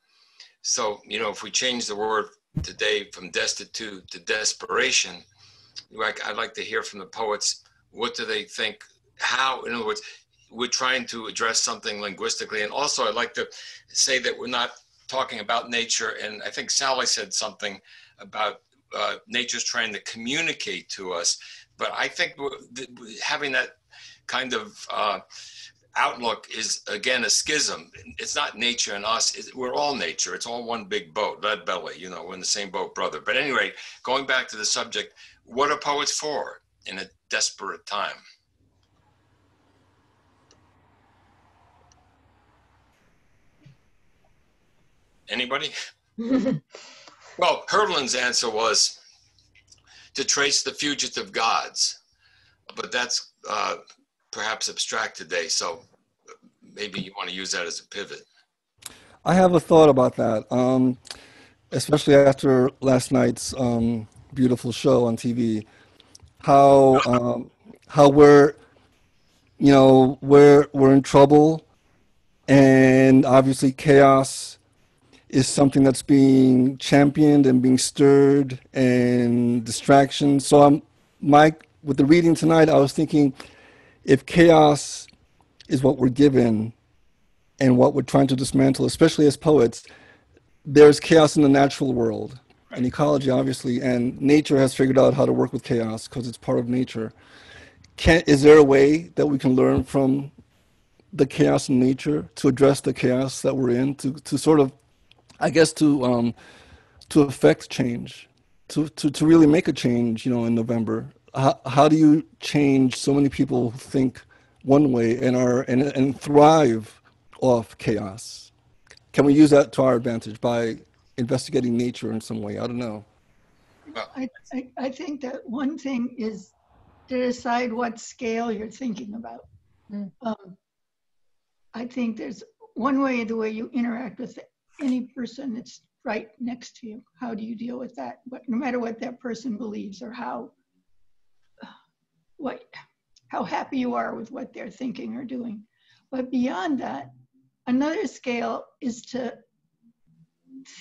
So, if we change the word today from destitute to desperation, I'd like to hear from the poets, what do they think, how, in other words, we're trying to address something linguistically. And also I'd like to say that we're not talking about nature. And I think Sally said something about nature's trying to communicate to us. But I think having that kind of outlook is, again, a schism. It's not nature and us. We're all nature. It's all one big boat, lead belly, we're in the same boat, brother. But anyway, going back to the subject, what are poets for in a desperate time? Anybody? Well, Hurtland's answer was to trace the fugitive gods, but that's perhaps abstract today. So maybe you want to use that as a pivot. I have a thought about that, especially after last night's beautiful show on TV. How we're we're in trouble, and obviously chaos is something that's being championed and being stirred, and distraction. So with the reading tonight, I was thinking, if chaos is what we're given and what we're trying to dismantle, especially as poets, there's chaos in the natural world and ecology, obviously, and nature has figured out how to work with chaos because it's part of nature. Is there a way that we can learn from the chaos in nature to address the chaos that we're in, to sort of, I guess, to affect change, to really make a change, in November? How do you change so many people who think one way and thrive off chaos? Can we use that to our advantage by investigating nature in some way? I don't know. I think that one thing is to decide what scale you're thinking about. I think there's one way, the way you interact with any person that's right next to you. How do you deal with that? But no matter what that person believes or how happy you are with what they're thinking or doing. But beyond that, another scale is to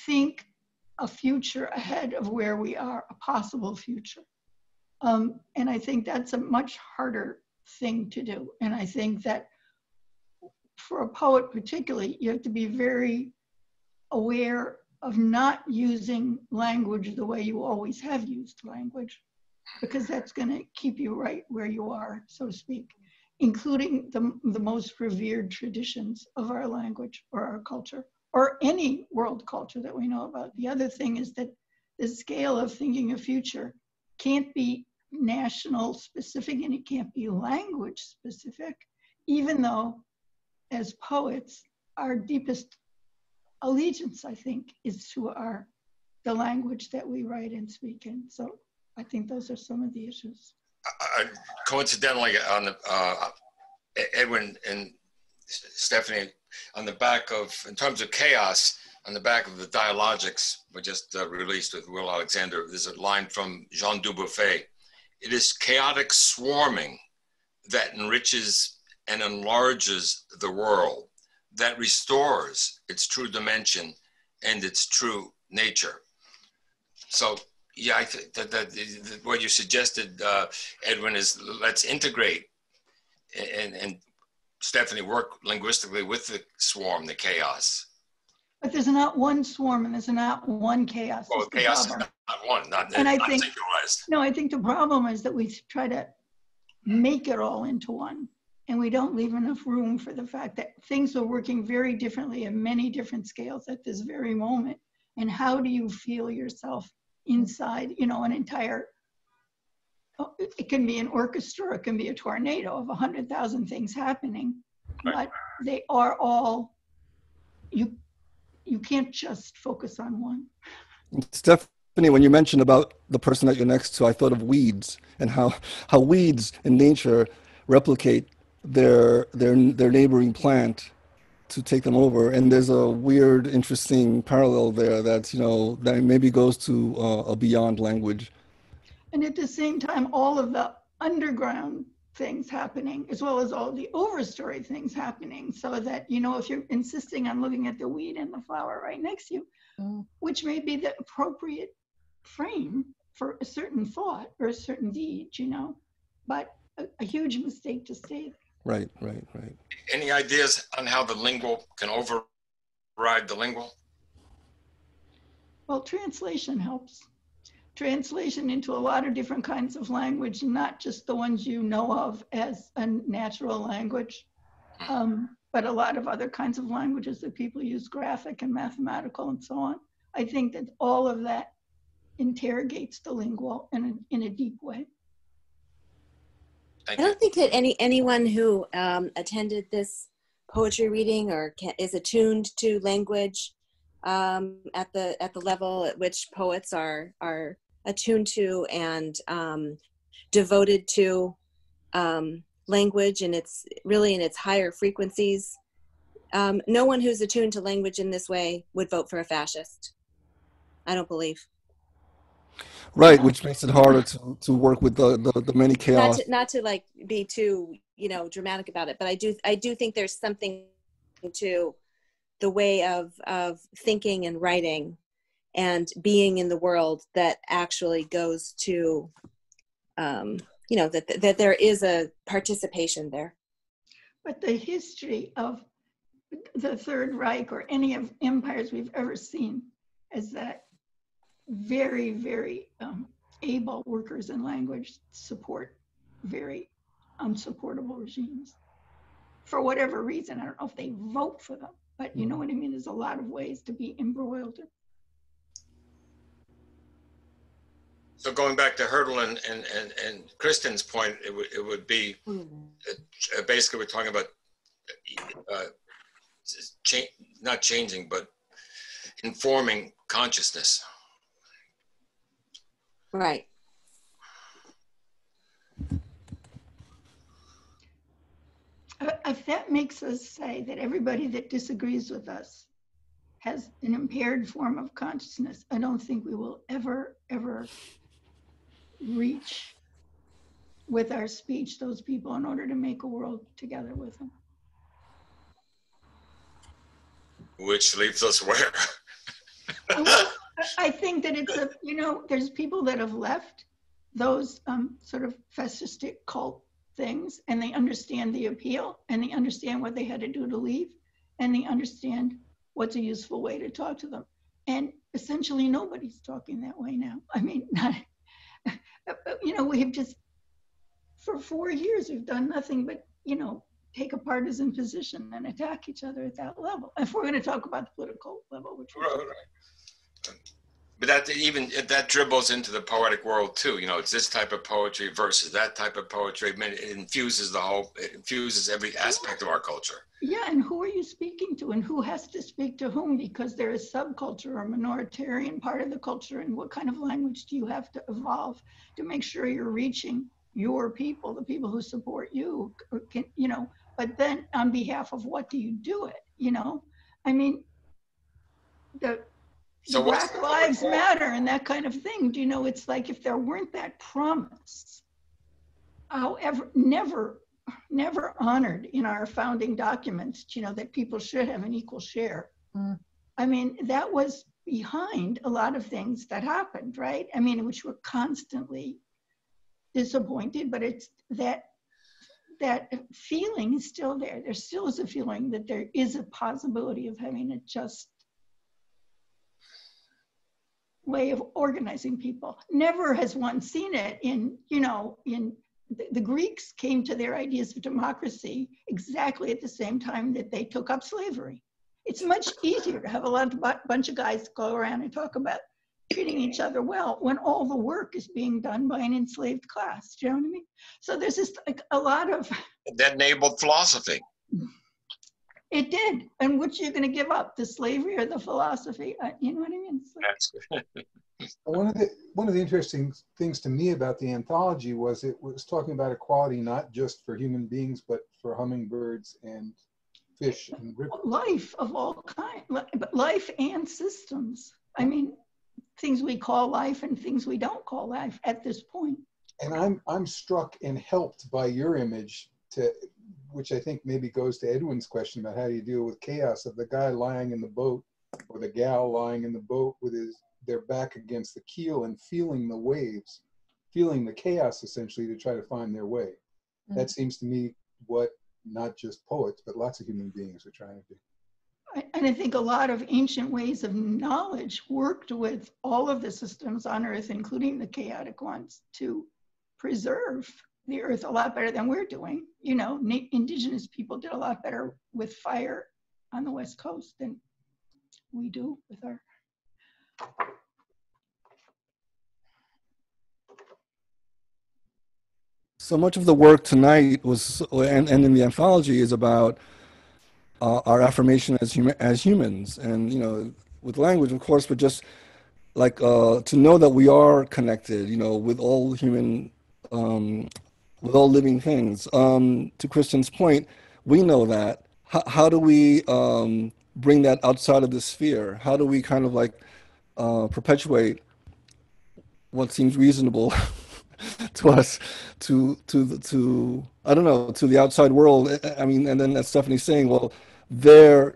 think a future ahead of where we are, a possible future. And I think that's a much harder thing to do. And I think that for a poet particularly, you have to be very aware of not using language the way you always have used language, because that's going to keep you right where you are, so to speak, including the most revered traditions of our language or our culture, or any world culture that we know about. The other thing is that the scale of thinking of future can't be national specific and it can't be language specific, even though as poets, our deepest allegiance, I think, is to the language that we write and speak in. So I think those are some of the issues. Coincidentally, on the Edwin and Stephanie, on the back of, in terms of chaos, on the back of the Dialogics we just released with Will Alexander, there's a line from Jean Dubuffet. It is chaotic swarming that enriches and enlarges the world, that restores its true dimension and its true nature. So, yeah, I think that what you suggested, Edwin, is let's integrate and Stephanie, work linguistically with the swarm, the chaos. But there's not one swarm and there's not one chaos. Well, chaos is not one, not singularized. No, I think the problem is that we try to make it all into one. And we don't leave enough room for the fact that things are working very differently at many different scales at this very moment. And how do you feel yourself inside, an entire, it can be an orchestra, it can be a tornado of 100,000 things happening, but they are all, you can't just focus on one. Stephanie, when you mentioned about the person that you're next to, I thought of weeds and how weeds in nature replicate their neighboring plant to take them over, and there's a weird, interesting parallel there that's that maybe goes to a beyond language. And at the same time, all of the underground things happening, as well as all the overstory things happening, so that, you know, if you're insisting on looking at the weed and the flower right next to you, which may be the appropriate frame for a certain thought or a certain deed, you know, but a huge mistake to stay there. Right. Any ideas on how the lingual can override the lingual? Well, translation helps. Translation into a lot of different kinds of language, not just the ones you know of as a natural language, but a lot of other kinds of languages that people use, graphic and mathematical and so on. I think that all of that interrogates the lingual in a deep way. I don't think that anyone who attended this poetry reading or is attuned to language at the level at which poets are attuned to and devoted to language, and it's really in its higher frequencies. No one who's attuned to language in this way would vote for a fascist. I don't believe. Right, which makes it harder to work with the many chaos. Not to like be too, you know, dramatic about it, but I do think there's something to the way of thinking and writing and being in the world that actually goes to, you know, that there is a participation there. But the history of the Third Reich or any of empires we've ever seen is that very, very able workers in language support very unsupportable regimes for whatever reason. I don't know if they vote for them, but you know what I mean? There's a lot of ways to be embroiled in. So going back to Hurdle and Kristen's point, it would be basically we're talking about not changing, but informing consciousness. Right. If that makes us say that everybody that disagrees with us has an impaired form of consciousness, I don't think we will ever reach with our speech those people in order to make a world together with them. Which leaves us where? I think that it's you know, there's people that have left those sort of fascistic cult things, and they understand the appeal, and they understand what they had to do to leave, and they understand what's a useful way to talk to them. And essentially nobody's talking that way now. I mean, you know, we have just, for 4 years, we've done nothing but, you know, take a partisan position and attack each other at that level. If we're going to talk about the political level, which right. But that dribbles into the poetic world too. You know, it's this type of poetry versus that type of poetry. I mean, it infuses every aspect of our culture. Yeah, and who are you speaking to, and who has to speak to whom? Because there is subculture or minoritarian part of the culture, and what kind of language do you have to evolve to make sure you're reaching your people, the people who support you, can, you know, but then on behalf of what do you do it, you know? I mean, the Black Lives Matter and that kind of thing, do you know, it's like if there weren't that promise, however, never honored in our founding documents, you know, that people should have an equal share. I mean, that was behind a lot of things that happened, right? I mean, which were constantly disappointed, but it's that feeling is still there. There still is a feeling that there is a possibility of having a just way of organizing people. Never has one seen it in, you know, in the Greeks came to their ideas of democracy exactly at the same time that they took up slavery. It's much easier to have a bunch of guys go around and talk about treating each other well when all the work is being done by an enslaved class. Do you know what I mean? So there's just like a lot of... That enabled philosophy. It did. And which you're going to give up, the slavery or the philosophy? You know what I mean? That's good. One of the interesting things to me about the anthology was it was talking about equality not just for human beings, but for hummingbirds and fish and rivers. Life of all kinds, but life and systems. I mean, things we call life and things we don't call life at this point. And I'm struck and helped by your image, which I think maybe goes to Edwin's question about how do you deal with chaos, of the guy lying in the boat or the gal lying in the boat with their back against the keel and feeling the waves, feeling the chaos essentially to try to find their way. Mm-hmm. That seems to me what not just poets, but lots of human beings are trying to do. And I think a lot of ancient ways of knowledge worked with all of the systems on Earth, including the chaotic ones, to preserve the Earth a lot better than we're doing. You know, indigenous people did a lot better with fire on the West Coast than we do with our. So much of the work tonight was, and in the anthology, is about our affirmation as humans, and you know, with language, of course, but just like to know that we are connected, you know, with all human, with all living things. To Kristen's point, we know that. How do we bring that outside of the sphere? How do we kind of like perpetuate what seems reasonable to us, to I don't know, to the outside world? I mean, and then as Stephanie's saying, well, their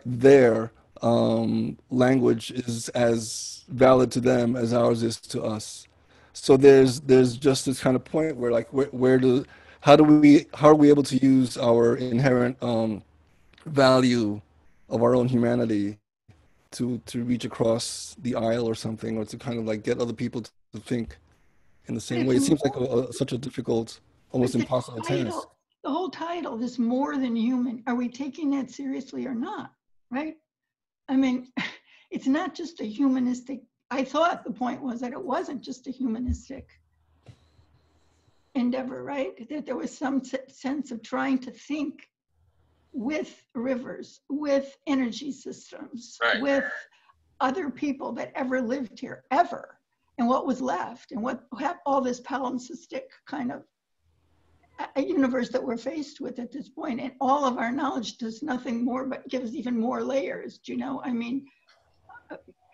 language is as valid to them as ours is to us. So there's just this kind of point where like how are we able to use our inherent value of our own humanity to reach across the aisle or something, or to kind of like get other people to think in the same way. It seems like such a difficult, almost impossible task. The whole title, this more than human, are we taking that seriously or not, right? I mean, it's not just a humanistic, I thought the point was that it wasn't just a humanistic endeavor, right? That there was some sense of trying to think with rivers, with energy systems, right, with other people that ever lived here, ever, and what was left, and what all this palimpsestic kind of a universe that we're faced with at this point. And all of our knowledge does nothing more but gives even more layers. Do you know? I mean,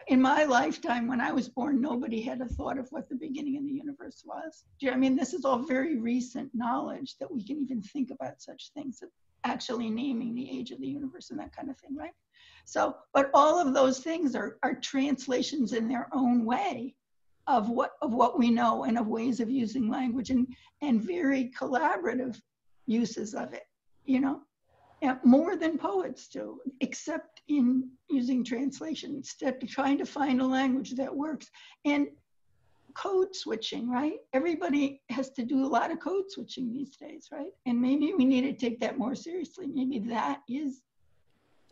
in my lifetime, when I was born, nobody had a thought of what the beginning of the universe was. Do you know? I mean, this is all very recent knowledge that we can even think about such things, actually naming the age of the universe and that kind of thing, right? So, but all of those things are translations in their own way of what we know, and of ways of using language, and very collaborative uses of it, you know, more than poets do, except in using translation, instead of trying to find a language that works. And code switching, right? Everybody has to do a lot of code switching these days, right? And maybe we need to take that more seriously. Maybe that is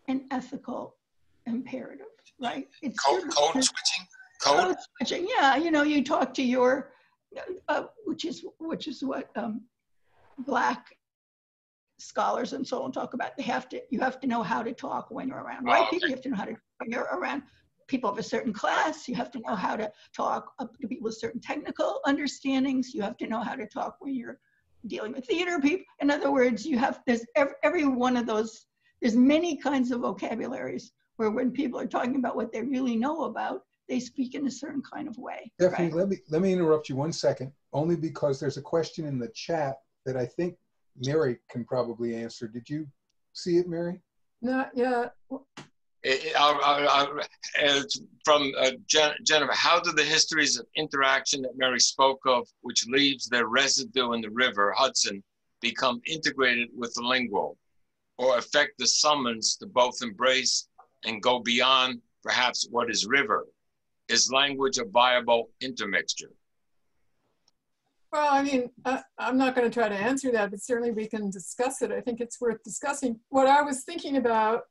an ethical imperative, right? It's code switching. Code switching, yeah. You know, you talk to your, which is what Black scholars and so on talk about. You have to know how to talk when you're around white people. You have to know how to when you're around people of a certain class. You have to know how to talk to people with certain technical understandings. You have to know how to talk when you're dealing with theater people. In other words, there's every one of those. There's many kinds of vocabularies where when people are talking about what they really know about, they speak in a certain kind of way. Stephanie, right? let me interrupt you 1 second, only because there's a question in the chat that I think Mary can probably answer. Did you see it, Mary? Not yet. From Jennifer, how do the histories of interaction that Mary spoke of, which leaves their residue in the river Hudson, become integrated with the lingual, or affect the summons to both embrace and go beyond perhaps what is river? Is language a viable intermixture? Well, I mean, I'm not going to try to answer that, but certainly we can discuss it. I think it's worth discussing. What I was thinking about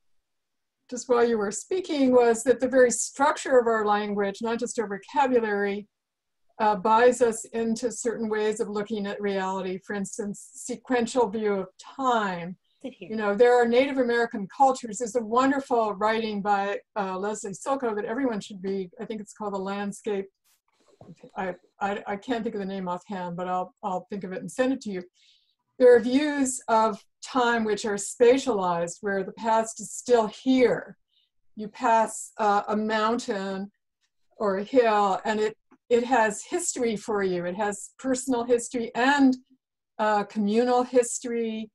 just while you were speaking was that the very structure of our language, not just our vocabulary, buys us into certain ways of looking at reality. For instance, sequential view of time. You know, there are Native American cultures. There's a wonderful writing by Leslie Silko that everyone should read. I think it's called The Landscape. I can't think of the name offhand, but I'll think of it and send it to you. There are views of time which are spatialized, where the past is still here. You pass a mountain or a hill, and it has history for you. It has personal history and communal history.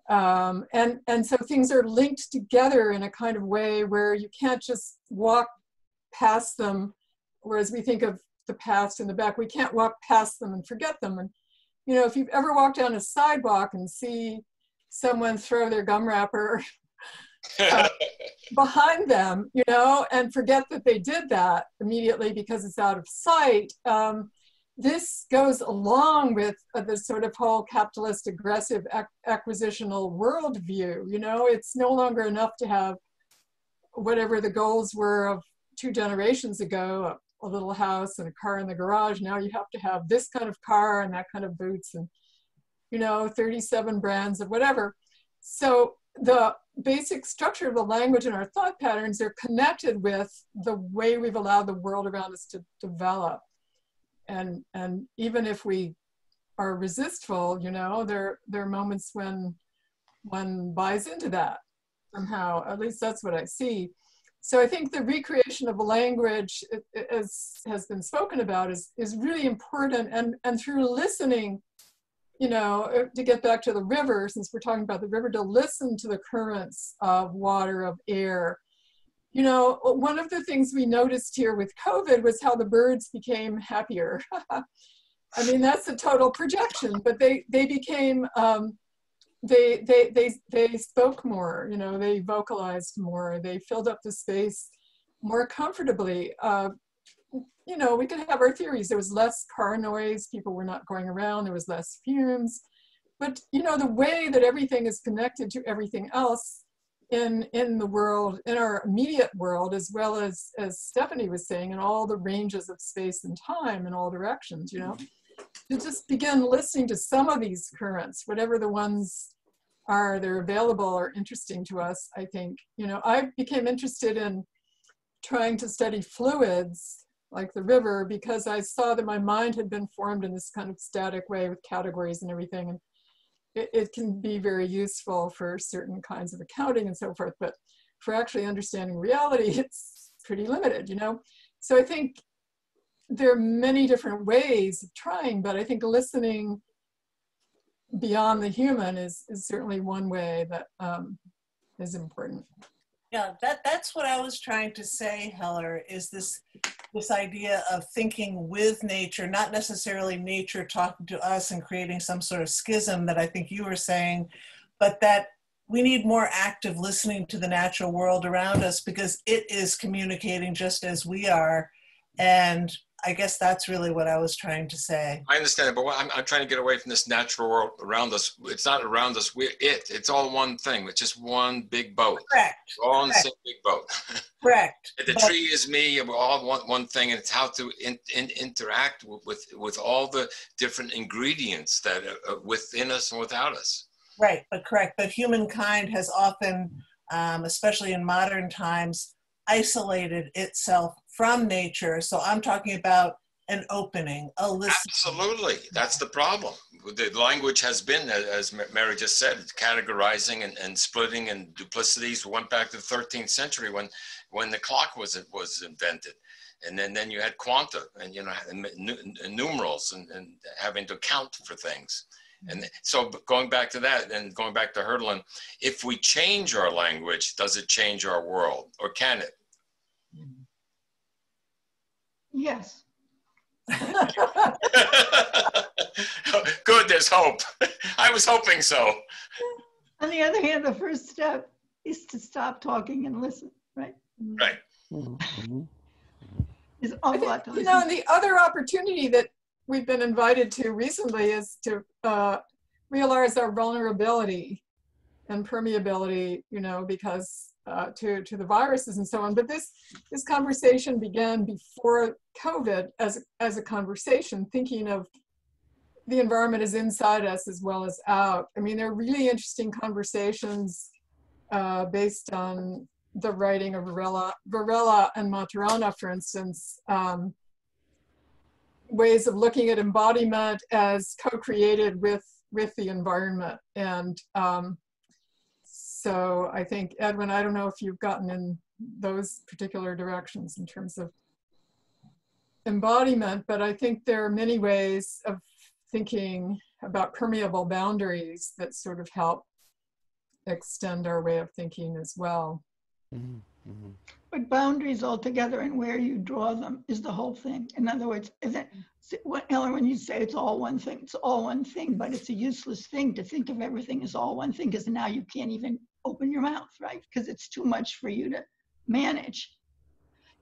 And so things are linked together in a kind of way where you can't just walk past them. Whereas we think of the past and the back, we can't walk past them and forget them. And, you know, if you've ever walked down a sidewalk and see someone throw their gum wrapper behind them, you know, and forget that they did that immediately because it's out of sight, this goes along with this sort of whole capitalist aggressive acquisitional worldview. You know, it's no longer enough to have whatever the goals were of 2 generations ago, a little house and a car in the garage. Now you have to have this kind of car and that kind of boots and, you know, 37 brands of whatever. So the basic structure of the language and our thought patterns are connected with the way we've allowed the world around us to develop. And even if we are resistful, you know, there are moments when one buys into that somehow. At least that's what I see. So I think the recreation of a language, as has been spoken about, is really important. And through listening, you know, to get back to the river, since we're talking about the river, to listen to the currents of water, of air. You know, one of the things we noticed here with COVID was how the birds became happier. I mean, that's a total projection, but they became, they spoke more, you know, they vocalized more, they filled up the space more comfortably. You know, we could have our theories. There was less car noise, people were not going around, there was less fumes. But, you know, the way that everything is connected to everything else in the world, in our immediate world, as well as Stephanie was saying, in all the ranges of space and time in all directions, you know, to just begin listening to some of these currents, whatever the ones are, they're available or interesting to us, I think. You know, I became interested in trying to study fluids like the river because I saw that my mind had been formed in this kind of static way with categories and everything. And it can be very useful for certain kinds of accounting and so forth, but for actually understanding reality, it's pretty limited, you know? So I think there are many different ways of trying, but I think listening beyond the human is certainly one way that is important. Yeah, that's what I was trying to say, Heller, is this idea of thinking with nature, not necessarily nature talking to us and creating some sort of schism that I think you were saying, but that we need more active listening to the natural world around us because it is communicating just as we are. And I guess that's really what I was trying to say. I understand it, but I'm trying to get away from this natural world around us. It's not around us, we're it. It's all one thing. It's just one big boat. Correct. We're all in the same big boat. Correct. The tree is me, we're all one thing, and it's how to interact with all the different ingredients that are within us and without us. Right, but correct. But humankind has often, especially in modern times, isolated itself from nature. So I'm talking about an opening, a listening. Absolutely, that's the problem. The language has been, as Mary just said, categorizing and splitting and duplicities. We went back to the 13th century when the clock was invented. And then you had quanta and, you know, and numerals and having to count for things. And so going back to that and going back to Hölderlin, if we change our language, does it change our world, or can it? Yes. Good, there's hope. I was hoping so. On the other hand, the first step is to stop talking and listen, right? Right. There's an awful lot to listen. You know, and the other opportunity that we've been invited to recently is to realize our vulnerability and permeability, you know, because to the viruses and so on. But this conversation began before COVID as a conversation, thinking of the environment as inside us as well as out. I mean, there are really interesting conversations based on the writing of Varela and Maturana, for instance, ways of looking at embodiment as co-created with the environment. And so I think, Edwin, I don't know if you've gotten in those particular directions in terms of embodiment, but I think there are many ways of thinking about permeable boundaries that sort of help extend our way of thinking as well. But boundaries altogether and where you draw them is the whole thing. In other words, Ellen, when you say it's all one thing, it's all one thing, but it's a useless thing to think of everything as all one thing, because now you can't even open your mouth, right? Because it's too much for you to manage.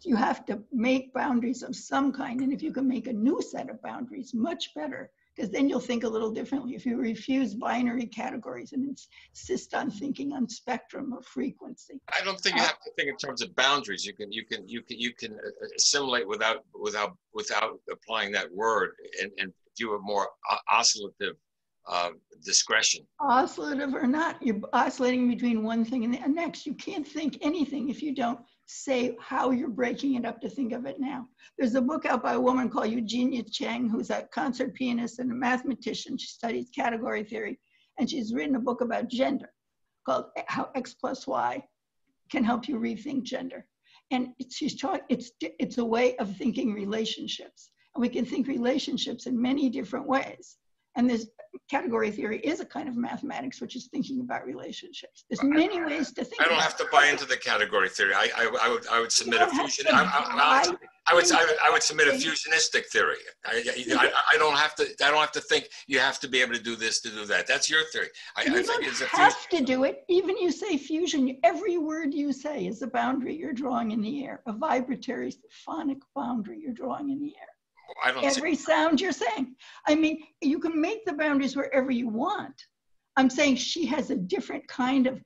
You have to make boundaries of some kind. And if you can make a new set of boundaries, much better, because then you'll think a little differently. If you refuse binary categories and insist on thinking on spectrum of frequency. I don't think you have to think in terms of boundaries. You can assimilate without applying that word and view a more oscillative discretion. Oscillative or not, you're oscillating between one thing and the next. You can't think anything if you don't say how you're breaking it up to think of it now. There's a book out by a woman called Eugenia Cheng, who's a concert pianist and a mathematician. She studies category theory, and she's written a book about gender called How X plus Y Can Help You Rethink Gender. And it's a way of thinking relationships. And we can think relationships in many different ways. And this category theory is a kind of mathematics, which is thinking about relationships. There's many ways to think. I don't have to buy into the category theory. I would submit a fusion. I would submit a fusionistic theory. I don't have to think you have to be able to do this to do that. That's your theory. You don't have to do it. Even you say fusion, every word you say is a boundary you're drawing in the air, a vibratory phonic boundary you're drawing in the air. Every sound you're saying. I mean, you can make the boundaries wherever you want. I'm saying she has a different kind of,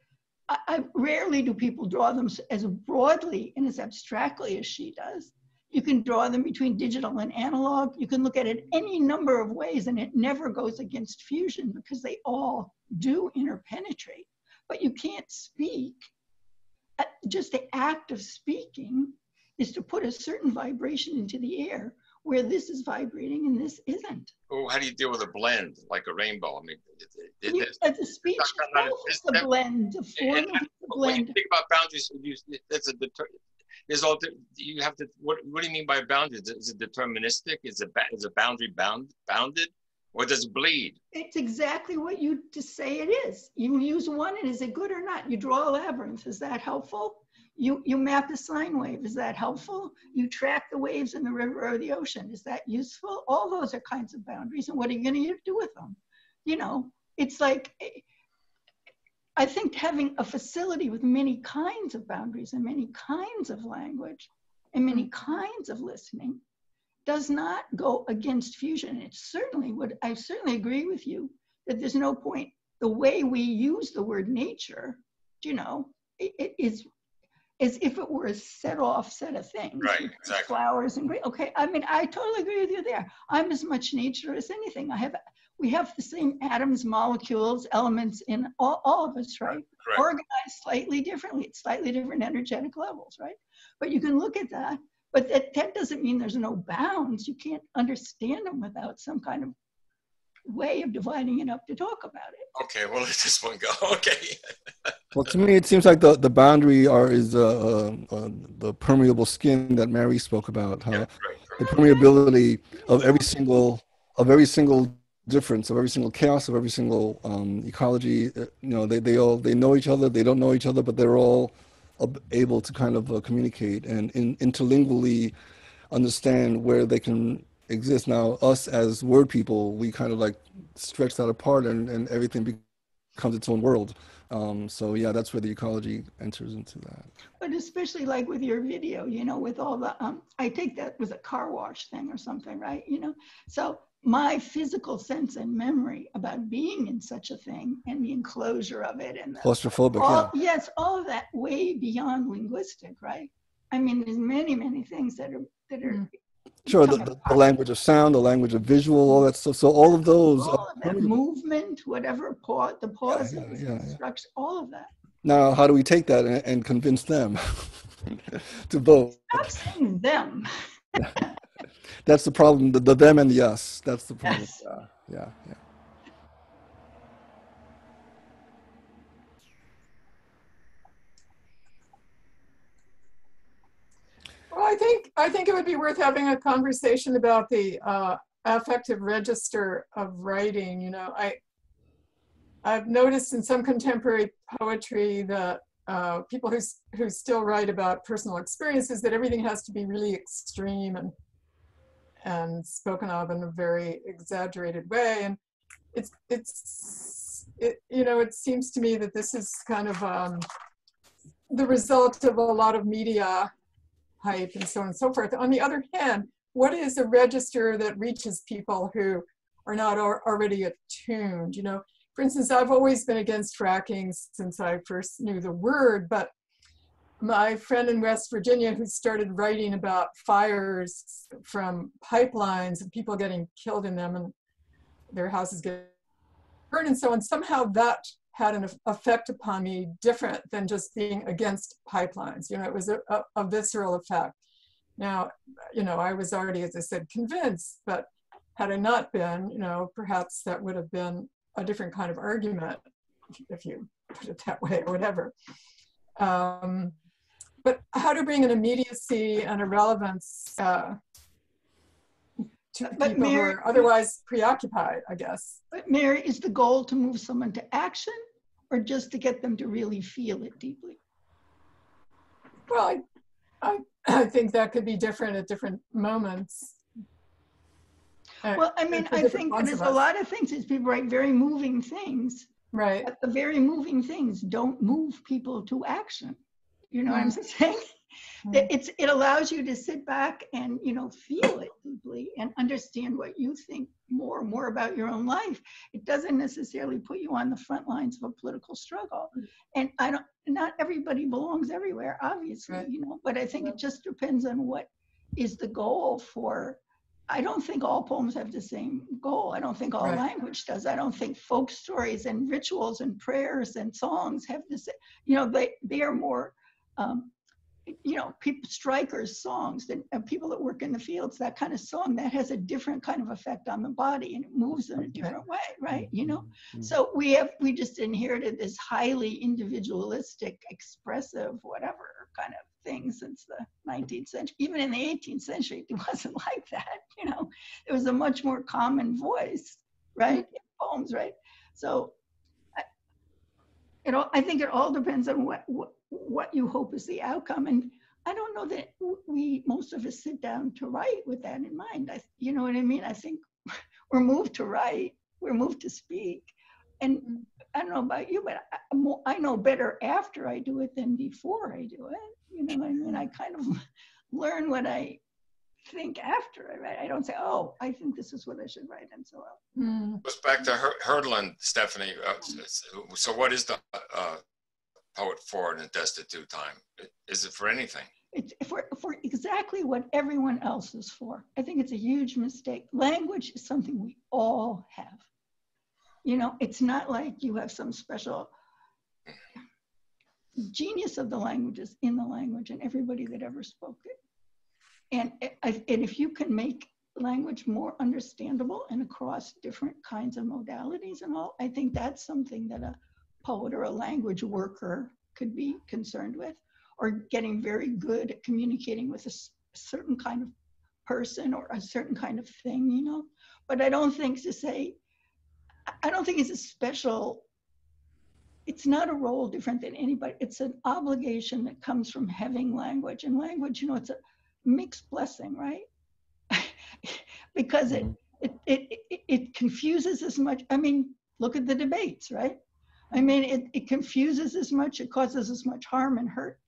I rarely do people draw them as broadly and as abstractly as she does. You can draw them between digital and analog. You can look at it any number of ways, and it never goes against fusion because they all do interpenetrate. But you can't speak. Just the act of speaking is to put a certain vibration into the air where this is vibrating and this isn't. Well, how do you deal with a blend, like a rainbow? I mean, the speech is the blend, the form of the blend. When you think about boundaries, there's all. You have to. What do you mean by boundaries? Is it deterministic? Is a boundary bounded, or does it bleed? It's exactly what you just say it is. You use one, and is it good or not? You draw a labyrinth. Is that helpful? You map a sine wave. Is that helpful? You track the waves in the river or the ocean. Is that useful? All those are kinds of boundaries. And what are you going to do with them? You know, it's like, I think having a facility with many kinds of boundaries and many kinds of language and many kinds of listening does not go against fusion. It certainly would. I certainly agree with you that there's no point. The way we use the word nature, you know, it is as if it were a set of things. Right, exactly. Flowers and great. Okay, I mean, I totally agree with you there. I'm as much nature as anything. We have the same atoms, molecules, elements in all of us, right? Correct. Organized slightly differently at slightly different energetic levels, right? But you can look at that, but that doesn't mean there's no bounds. You can't understand them without some kind of way of dividing it up to talk about it. Okay, well, let this one go. Okay. Well, to me, it seems like the boundary is the permeable skin that Mary spoke about. How the permeability of every single difference, of every single chaos, of every single ecology. You know, they know each other. They don't know each other, but they're all able to kind of communicate and interlingually understand where they can exist. Now, us as word people, we kind of like stretch that apart, and everything becomes its own world. So yeah, that's where the ecology enters into that. But especially like with your video, you know, with all the, I think that was a car wash thing or something, right? You know, so my physical sense and memory about being in such a thing and the enclosure of it and claustrophobic, yes, all of that way beyond linguistic, right? I mean, there's many things that are sure, the language of sound, the language of visual, all that stuff. So all of those, all of that movement, whatever the pause, structure, all of that. Now, how do we take that and convince them to vote? Stop saying them. That's the problem. The them and the us. That's the problem. Yes. Yeah. Well, I think it would be worth having a conversation about the affective register of writing. You know, I've noticed in some contemporary poetry that people who still write about personal experiences, that everything has to be really extreme and spoken of in a very exaggerated way. And you know, it seems to me that this is kind of the result of a lot of media hype and so on and so forth. On the other hand, what is a register that reaches people who are not already attuned? You know, for instance, I've always been against fracking since I first knew the word, but my friend in West Virginia who started writing about fires from pipelines and people getting killed in them and their houses getting burned and so on, somehow that had an effect upon me different than just being against pipelines. You know, it was a visceral effect. Now, you know, I was already, as I said, convinced, but had I not been, you know, perhaps that would have been a different kind of argument, if you put it that way, or whatever. But how to bring an immediacy and a relevance to people who are otherwise preoccupied, I guess. But Mary, is the goal to move someone to action or just to get them to really feel it deeply? Well, I think that could be different at different moments. Well, I mean, I think there's a lot of things as people write very moving things. Right. But the very moving things don't move people to action. You know what I'm saying? It allows you to sit back and, you know, feel it deeply and understand what you think more and more about your own life. It doesn't necessarily put you on the front lines of a political struggle. And not everybody belongs everywhere, obviously, you know, but I think it just depends on what is the goal for. I don't think all poems have the same goal. I don't think all language does. I don't think folk stories and rituals and prayers and songs have the same, you know, they are more, you know, strikers songs and people that work in the fields, that kind of song that has a different kind of effect on the body and it moves in a different way, right? You know, so we just inherited this highly individualistic, expressive, whatever kind of thing since the 19th century. Even in the 18th century, it wasn't like that. You know, it was a much more common voice, right? In poems, right? So I think it all depends on what you hope is the outcome. And I don't know that most of us sit down to write with that in mind. You know what I mean? I think we're moved to write, we're moved to speak. And I don't know about you, but I know better after I do it than before I do it. You know what I mean? I kind of learn what I think after I write. I don't say, oh, I think this is what I should write, and so on. Goes back to Hurdland, Stephanie. So what is the poet for in a destitute time? Is it for anything? It's for exactly what everyone else is for. I think it's a huge mistake. Language is something we all have. You know, it's not like you have some special genius of the languages in the language and everybody that ever spoke it. And if you can make language more understandable and across different kinds of modalities and all, I think that's something that a poet or a language worker could be concerned with, or getting very good at communicating with a certain kind of person or a certain kind of thing, you know. But I don't think it's a special, it's not a role different than anybody. It's an obligation that comes from having language. And language, you know, it's a mixed blessing, right? Because it confuses as much. I mean, look at the debates, right? I mean, it confuses as much, it causes as much harm and hurt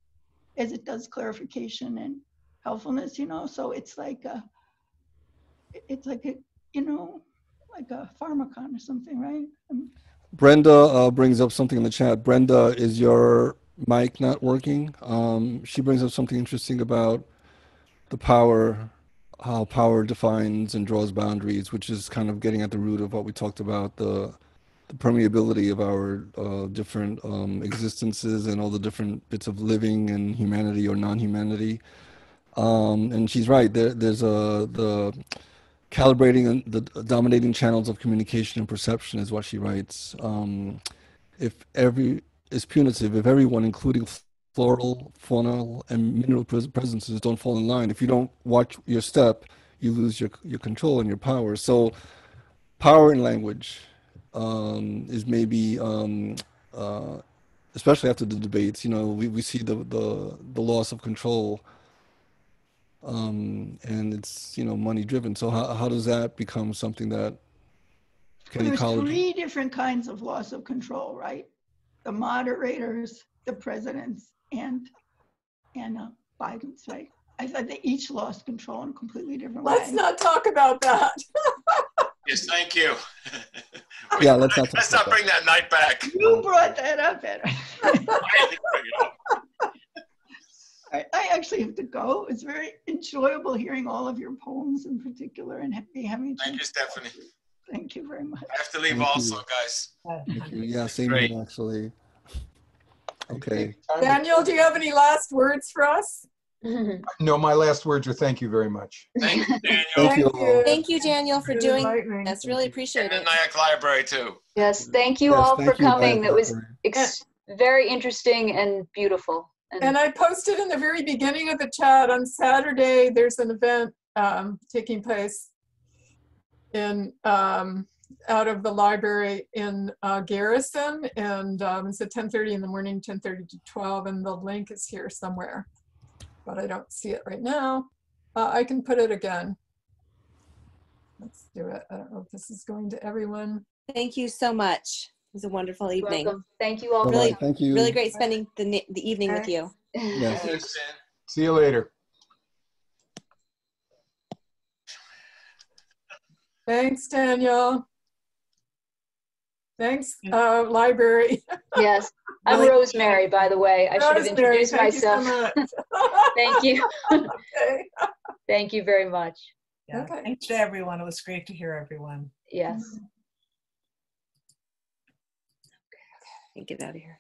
as it does clarification and helpfulness, you know? So it's like a, you know, like a pharmacon or something, right? Brenda brings up something in the chat. Brenda, is your mic not working? She brings up something interesting about the power, how power defines and draws boundaries, which is kind of getting at the root of what we talked about, the permeability of our different existences and all the different bits of living and humanity or non-humanity. And she's right, there's the calibrating the dominating channels of communication and perception is what she writes. Is punitive if everyone, including floral, faunal, and mineral presences don't fall in line. If you don't watch your step, you lose your control and your power. So power in language is maybe, especially after the debates, we see the loss of control, and it's, money driven. So how does that become something that can There's ecology? 3 different kinds of loss of control, right? The moderators, the presidents, and Biden's, right? I thought they each lost control in a completely different way. Let's not talk about that. Yes, thank you. Yeah, let's not bring that night back. You brought that up, Ed. I actually have to go. It's very enjoyable hearing all of your poems in particular and having. Thank you, Stephanie. Thank you very much. I have to leave Thank also, you. guys. Thank you. Yeah, same Great. here, actually. Okay. Daniel, do you have any last words for us? No, my last words are thank you very much. Thank you, Daniel. Thank you all. Thank you, Daniel, for Really doing enlightening. this. Really appreciate And the it. Nyack Library, too. Yes, thank you Yes, all thank for you, coming. Nyack That was Library. very interesting and beautiful. And I posted in the very beginning of the chat on Saturday, there's an event taking place in out of the library in Garrison, and it's at 10:30 in the morning, 10:30 to 12, and the link is here somewhere, but I don't see it right now. I can put it again. Let's do it. I don't know if this is going to everyone. Thank you so much. It was a wonderful evening. Welcome. Thank you all. Really, Thank you. really great spending the evening with you. Yes. See you later. Thanks, Daniel. Thanks, library. Yes, I'm Really- Rosemary, by the way. I should have Rosemary, introduced thank you so myself. much. Thank you. Okay. Thank you very much. Yeah. Okay. Thanks to everyone. It was great to hear everyone. Yes. Get out of here.